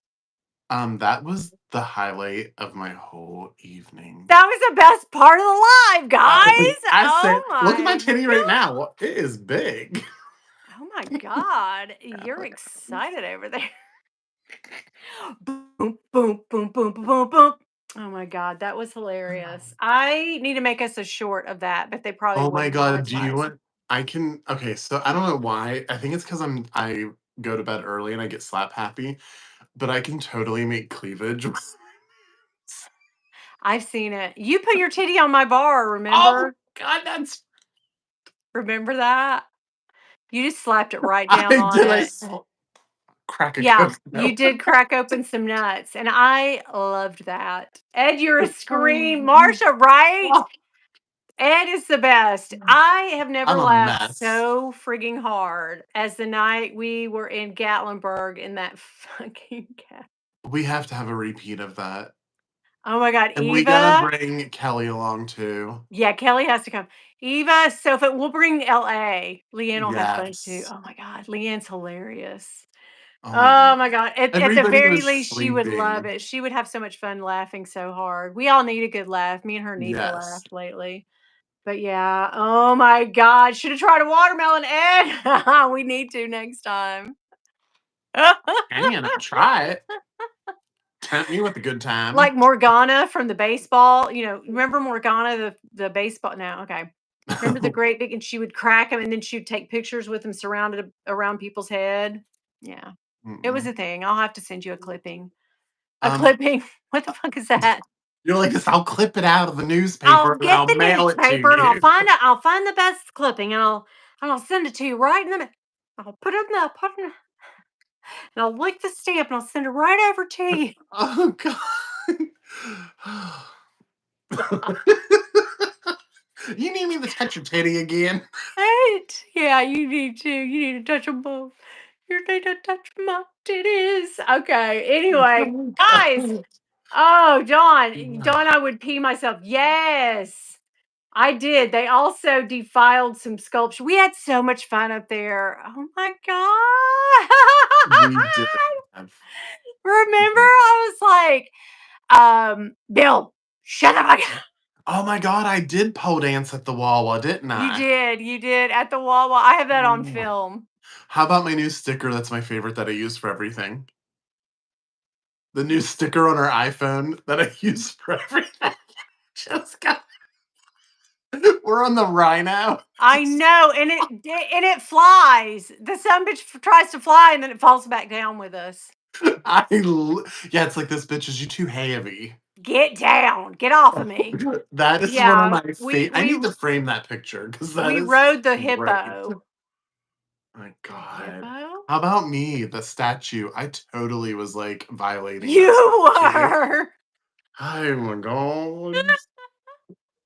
That was the highlight of my whole evening. That was the best part of the live, guys. I said, Oh look at my my titty right god. now. It is big. Oh my god. Yeah, You're look at this. excited over there. Boom, boom, boom, boom, boom, boom, boom. Oh my god, that was hilarious. I need to make us a short of that, but they probably Oh my wouldn't god, do you monetize. want I can okay, so I don't know why. I think it's because I go to bed early and I get slap happy, but I can totally make cleavage. I've seen it. You put your titty on my bar, Oh remember? god, that's Remember that? You just slapped it right down I on did I it. saw crack a Yeah, coconut you open. did crack open some nuts, and I loved that. Ed, you're a scream. Oh, Marsha, right? oh, Ed is the best. I have never I'm a laughed mess. so frigging hard as the night we were in Gatlinburg in that fucking cat. We have to have a repeat of that. Oh my god, And we gotta Eva. bring Kelly along too. Yeah, Kelly has to come. Eva, Sophie, we'll bring LA. Leanne will have fun too. Yes. Oh my god, Leanne's hilarious. Oh my Oh god. my god. At the Everybody very was least, she would love sleeping. it. She would have so much fun laughing so hard. We all need a good laugh. Me and her need to laugh Yes. lately. But yeah, oh my god, should have tried a watermelon, Ed. We need to next time. Hanging, I'll try it. Tempt me with a good time. Like Morgana from the baseball, remember Morgana, the baseball now, okay. Remember the great big and she would crack them, and then she'd take pictures with them surrounded around people's head? Yeah. It was Mm-mm. a thing. I'll have to send you a clipping. A Um, clipping? What the fuck is that? you're like this. I'll clip it out of the newspaper I'll and get I'll the mail it to newspaper and you. I'll find the best clipping and I'll send it to you right in the I'll put it in the And I'll lick the stamp and I'll send it right over to you. Oh god. You need me to touch your titty again? Right? Yeah, you need to. You need to touch them both. You need to touch my titties. Okay. Anyway, Oh guys. god. Oh, Dawn, I would pee myself. Yes, I did. They also defiled some sculpture. We had so much fun up there. Oh my We did God. have Remember, I was like, Bill, shut the fuck up. Oh my god, I did pole dance at the Wawa, didn't I? You did at the Wawa. I have that on Mm. film. How about my new sticker that's my favorite that I use for everything? The new sticker on our iPhone that I use for everything. Just got we're on the Rhino. I know, and it flies. The son bitch tries to fly, and then it falls back down with us. Yeah, it's like, "This bitch is you too heavy." Get down, get off of me. That is one of Yeah, my I need to frame that picture because that we is rode the great. hippo. My The god. hippo? How about me, the statue? I totally was, like, violating that You statue. were. Oh my god.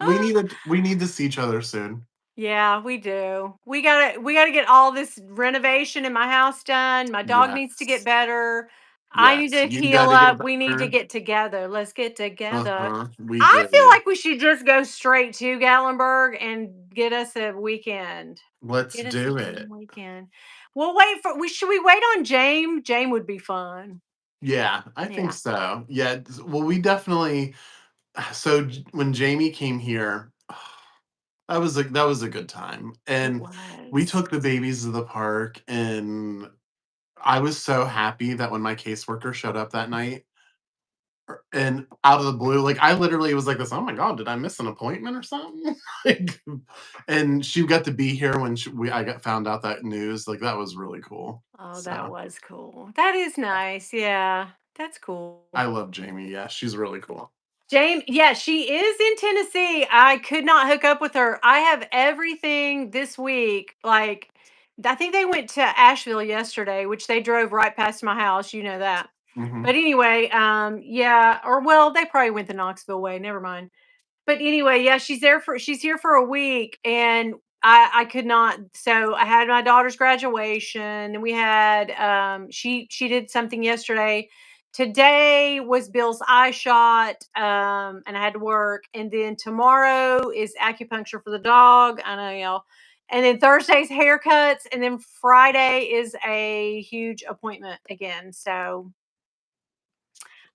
We need to see each other soon. Yeah, we do. We gotta get all this renovation in my house done. My dog needs to get Yes. better. I need Yes, to you heal gotta get up. We need to better. get together. Let's get together. Uh-huh, we I feel do. like we should just go straight to Gatlinburg and get us a weekend. Let's Get us a do damn it. weekend. We'll wait for we wait on Jame? Jame would be fun. Yeah, I think Yeah, so. Yeah, well, we definitely so when Jamie came here, that was a good time, it and we was. took the babies to the park, and I was so happy that when my caseworker showed up that night, and out of the blue, like, I literally was like this, "Oh my god, did I miss an appointment or something?" Like, and she got to be here when I got found out that news, like, that was really cool. Oh, that So, was cool. That is nice. Yeah, that's I cool. love Jamie, yeah, she's really cool. Jane, yeah, she is in Tennessee. I could not hook up with her. I have everything this week. Like, I think they went to Asheville yesterday, which they drove right past my house. You know that. Mhm. But anyway, yeah, or well, they probably went the Knoxville way. Never mind. But anyway, yeah, she's here for a week, and I could not. So I had my daughter's graduation, and we had she did something yesterday. Today was Bill's eye shot, and I had to work, and then tomorrow is acupuncture for the dog. I know y'all. And then Thursday's haircuts, and then Friday is a huge appointment again. So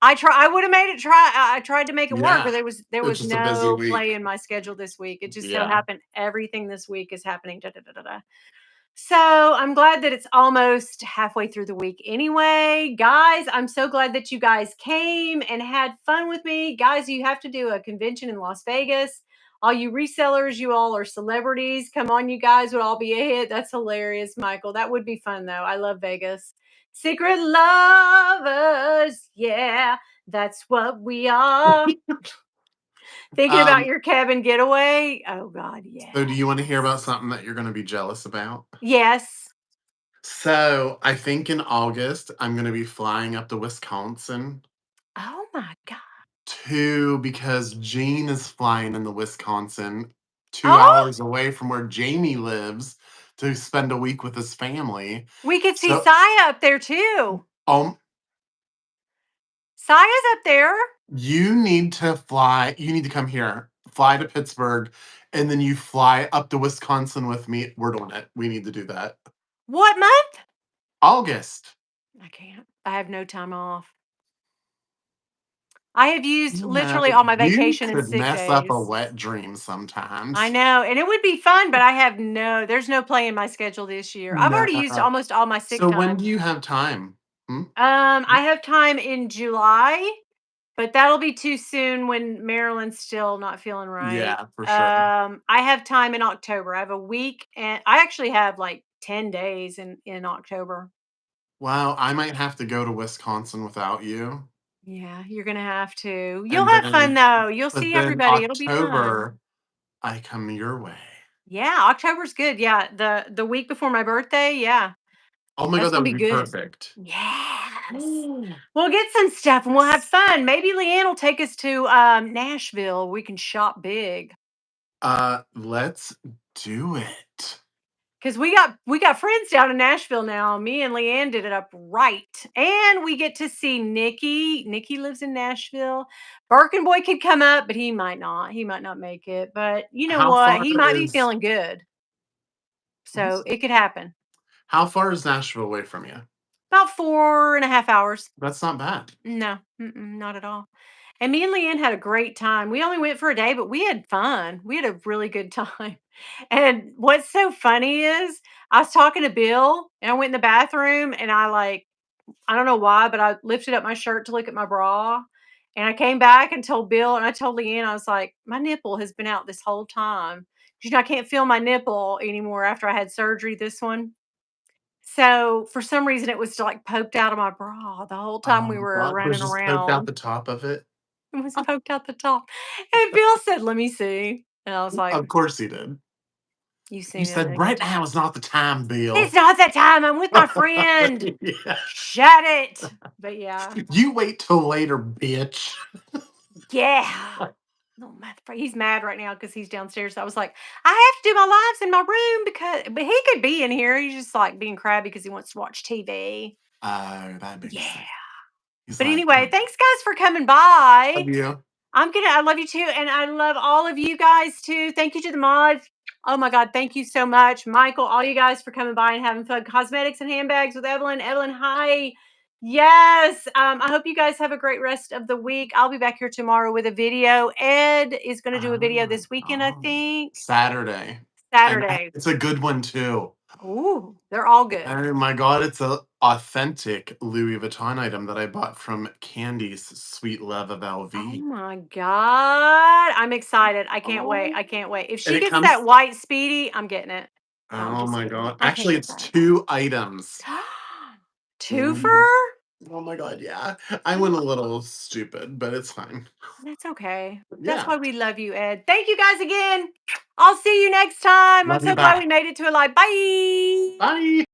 I would have made it try. I tried to make it work, but Yeah, there it's was just a busy no play week. in my schedule this week. It just so Yeah. happened everything this week is happening. Da, da, da, da, da. So I'm glad that it's almost halfway through the week anyway. Guys, I'm so glad that you guys came and had fun with me. Guys, you have to do a convention in Las Vegas. All you resellers, you all are celebrities. Come on, you guys would all be a hit. That's hilarious, Michael. That would be fun, though. I love Vegas. Secret lovers. Yeah, that's what we are. Thinking about Um, your cabin getaway. Oh, God, so do you wanna hear about yes. something that you're gonna be jealous about? Yes. So, I think in August, I'm gonna be flying up to Wisconsin Oh, my God. because Gene is flying in the Wisconsin 2 Oh, hours away from where Jamie lives to spend a week with his family. we could see So, Saya up there too. um, Saya's up there. you need to come here, fly to Pittsburgh, and then you fly up to Wisconsin with me. We're doing it. We need to do that. What month? August. I can't. I have no time off. I have used You know, literally all my you vacation and could sick mess up a days. wet dream I sometimes. know, and it would be fun, but there's no play in my schedule this year. I've already used No. almost all my sick So when time. do you have time? Hmm? I have time in July, but that'll be too soon when Maryland's still not feeling right. Yeah, for sure. I have time in October. I have a week, and I actually have like 10 days in October. Wow, I might have to go to Wisconsin without you. Yeah, you're gonna have to. You'll And have fun then though. You'll but see then everybody. It'll be fun. October, I come your way. Yeah, October's good. Yeah, the week before my birthday. Yeah, Oh my That's god, that gonna would be be good. perfect. Yes. Ooh. We'll get some stuff and we'll have fun. Maybe Leanne will take us to Nashville. We can shop big. Let's do it. Because we got friends down in Nashville now. Me and Leanne did it up right. And we get to see Nikki. Nikki lives in Nashville. Birkin Boy could come up, but he might not. He might not make it. But you know How what? far He might be is feeling good. So Let's it could happen. how far is Nashville away from you? About 4.5 hours. That's not bad. No, not at all. And me and Leanne had a great time. We only went for a day, but we had fun. We had a really good time. And what's so funny is I was talking to Bill and I went in the bathroom and I don't know why, but I lifted up my shirt to look at my bra. And I came back and told Bill and I told Leanne, I was like, my nipple has been out this whole time. I can't feel my nipple anymore after I had surgery, this one. So for some reason, it was like poked out of my bra the whole time Oh we my were god, it was running just poked out around. the top of it. It was poked out the top. And Bill said, "Let me see." And I was like, Of course he did. "You You seen said, anything?" "Right now is not the time, It's Bill." not that time. I'm with my friend. Yeah. Shut it. But yeah. You wait till later, bitch. Yeah. No, he's mad right now because he's downstairs. I was like, I have to do my lives in my room but he could be in here. He's just like being crabby because he wants to watch TV. Oh, that makes Yeah. sense. He's But like, anyway, thanks guys for coming by. love you. I love you too. And I love all of you guys too. Thank you to the mods. Oh my God. Thank you so much. Michael, all you guys for coming by and having fun. Cosmetics and handbags with Evelyn. Evelyn, hi. Yes. I hope you guys have a great rest of the week. I'll be back here tomorrow with a video. Ed is going to do a video Oh, this weekend, I oh. think. Saturday. And Saturday. it's a good one too. Ooh, they're all good. Oh my god, it's a authentic Louis Vuitton item that I bought from Candy's Sweet Love of Oh LV. my God. I'm excited. I can't wait. Oh. I can't wait. If And she it gets that comes white Speedy, I'm getting it. No, I'm Oh just my kidding. god. I can't Actually, get it's that at 2 items. all. Mhm. Twofer? Oh my god, yeah. I went a little stupid, but it's fine. That's okay. That's Yeah. why we love you, Ed. Thank you guys again. I'll see you next time. I'm Love you so glad we back. made it to a live. Bye. Bye.